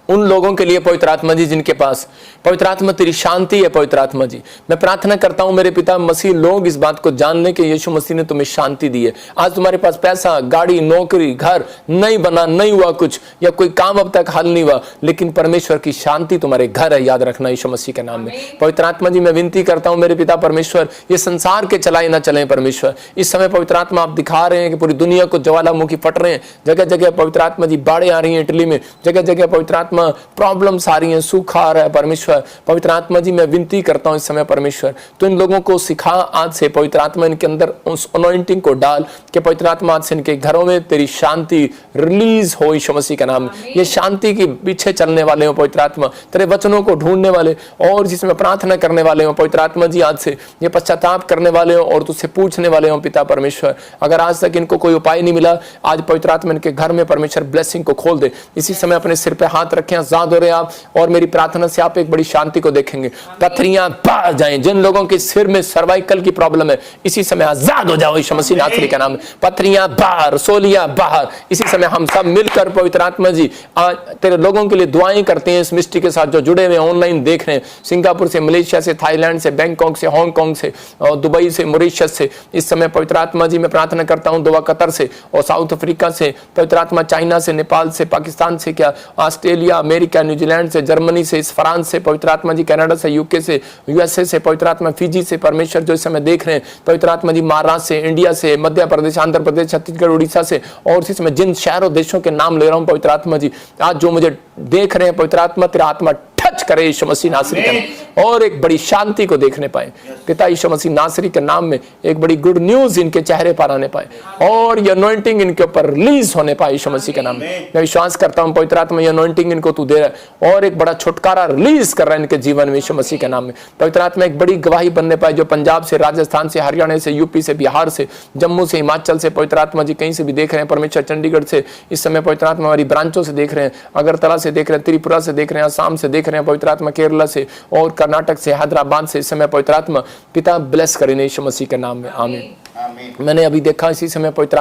Speaker 1: उन लोगों के लिए पवित्र आत्मा जी जिनके पास पवित्र आत्मा तेरी शांति है, पवित्र आत्मा जी मैं प्रार्थना करता हूं मेरे पिता मसीह, लोग इस बात को जान लें कि यीशु मसीह ने तुम्हें शांति दी है। आज तुम्हारे पास पैसा, गाड़ी, नौकरी, घर नहीं बना, नहीं हुआ कुछ, या कोई काम अब तक हल नहीं हुआ, लेकिन परमेश्वर की शांति तुम्हारे घर है। याद रखना यीशु मसीह के नाम में। पवित्र आत्मा जी मैं विनती करता हूं मेरे पिता परमेश्वर, ये संसार के चलाए ना चले परमेश्वर। इस समय पवित्र आत्मा आप दिखा रहे हैं कि पूरी दुनिया को ज्वालामुखी फट रहे हैं, जगह जगह पवित्र आत्मा जी बाढ़ें आ रही हैं। इटली में जगह जगह पवित्र आत्मा आत्मा प्रॉब्लम्स आ रही हैं, सूखा आ रहा है परमेश्वर, पवित्र आत्मा जी मैं विनती करता हूं इस समय परमेश्वर तो इन लोगों को सिखा आज से, पवित्र आत्मा इनके अंदर उस अनॉइंटिंग को डाल कि पवित्र आत्मा आज से इनके घरों में तेरी शांति रिलीज हो यीशु मसीह का नाम। ये शांति के पीछे चलने वाले हो पवित्र आत्मा, तेरे वचनों को ढूंढने वाले और जिसमें प्रार्थना करने वाले हो पवित्र आत्मा जी, आज से ये पश्चाताप करने वाले हो और तुझसे पूछने वाले हो पिता परमेश्वर। अगर आज तक इनको कोई उपाय नहीं मिला, आज पवित्र आत्मा इनके घर में परमेश्वर ब्लेसिंग को खोल दे। इसी समय अपने सिर पे हाथ रखें, आजाद हो रहे आप, और मेरी प्रार्थना से आप एक बड़ी शांति को देखेंगे। पथरियां बाहर जाएं, जिन लोगों के सिर में सर्वाइकल की प्रॉब्लम है इसी समय आजाद हो जाओ यीशु मसीह नासरी का नाम में। पथरियां बाहर, सोलियां बाहर, इसी समय हम सब मिलकर पवित्र आत्मा जी आज तेरे लोगों के लिए दुआएं करते हैं। इस मिस्ट्री के साथ जो जुड़े हुए ऑनलाइन देख रहे हैं, सिंगापुर से, मलेशिया से, थाईलैंड से, बैंकॉक से, हांगकांग से, और दुबई से, मॉरिशस से, इस समय पवित्र आत्मा जी मैं प्रार्थना करता हूं दुआ कतर से और साउथ अफ्रीका से, पवित्र आत्मा चाइना से, नेपाल से, पाकिस्तान से, क्या ऑस्ट्रेलिया, अमेरिका, न्यूजीलैंड से, जर्मनी से, फ्रांस से, पवित्र आत्मा जी कनाडा से, यूके से, यूएसए से, पवित्र आत्मा फिजी से, परमेश्वर जो इस समय देख रहे हैं पवित्र आत्मा जी महाराष्ट्र से, इंडिया से, मध्य प्रदेश, आंध्र प्रदेश, छत्तीसगढ़, उड़ीसा से, और इसी समय जिन शहरों देशों के नाम ले रहा हूं पवित्र आत्मा जी, आज जो मुझे देख रहे हैं पवित्र आत्मा, तेरा आत्मा टच करे यीशु मसीह नासरी का, और एक बड़ी शांति को देखने पाए पिता यीशु मसीह नासरी के नाम में। एक बड़ी गुड न्यूज इनके चेहरे पर आने पाए और ये अनॉइंटिंग इनके ऊपर रिलीज होने पाए यीशु मसीह के नाम में। मैं विश्वास करता हूं पवित्र आत्मा ये अनॉइंटिंग इनको तू दे रहा है और एक बड़ा छुटकारा रिलीज कर रहा है इनके जीवन में यीशु मसीह के नाम में। पवित्र आत्मा एक बड़ी गवाही बनने पाए जो पंजाब से, राजस्थान से, हरियाणा से, यूपी से, बिहार से, जम्मू से, हिमाचल से, पवित्र आत्मा जी कहीं से भी देख रहे हैं परमेश्वर, चंडीगढ़ से इस समय पवित्र आत्मा हमारी ब्रांचों से देख रहे हैं, अगरतला से देख रहे हैं, त्रिपुरा से देख रहे हैं, असम से देख रहे हैं पवित्र आत्मा, केरला से और कर्नाटक से, हैदराबाद से, इस समय पवित्र आत्मा पिता ब्लेस करें यीशु मसीह के नाम में, आमीन। मैंने अभी देखा इसी समय पवित्र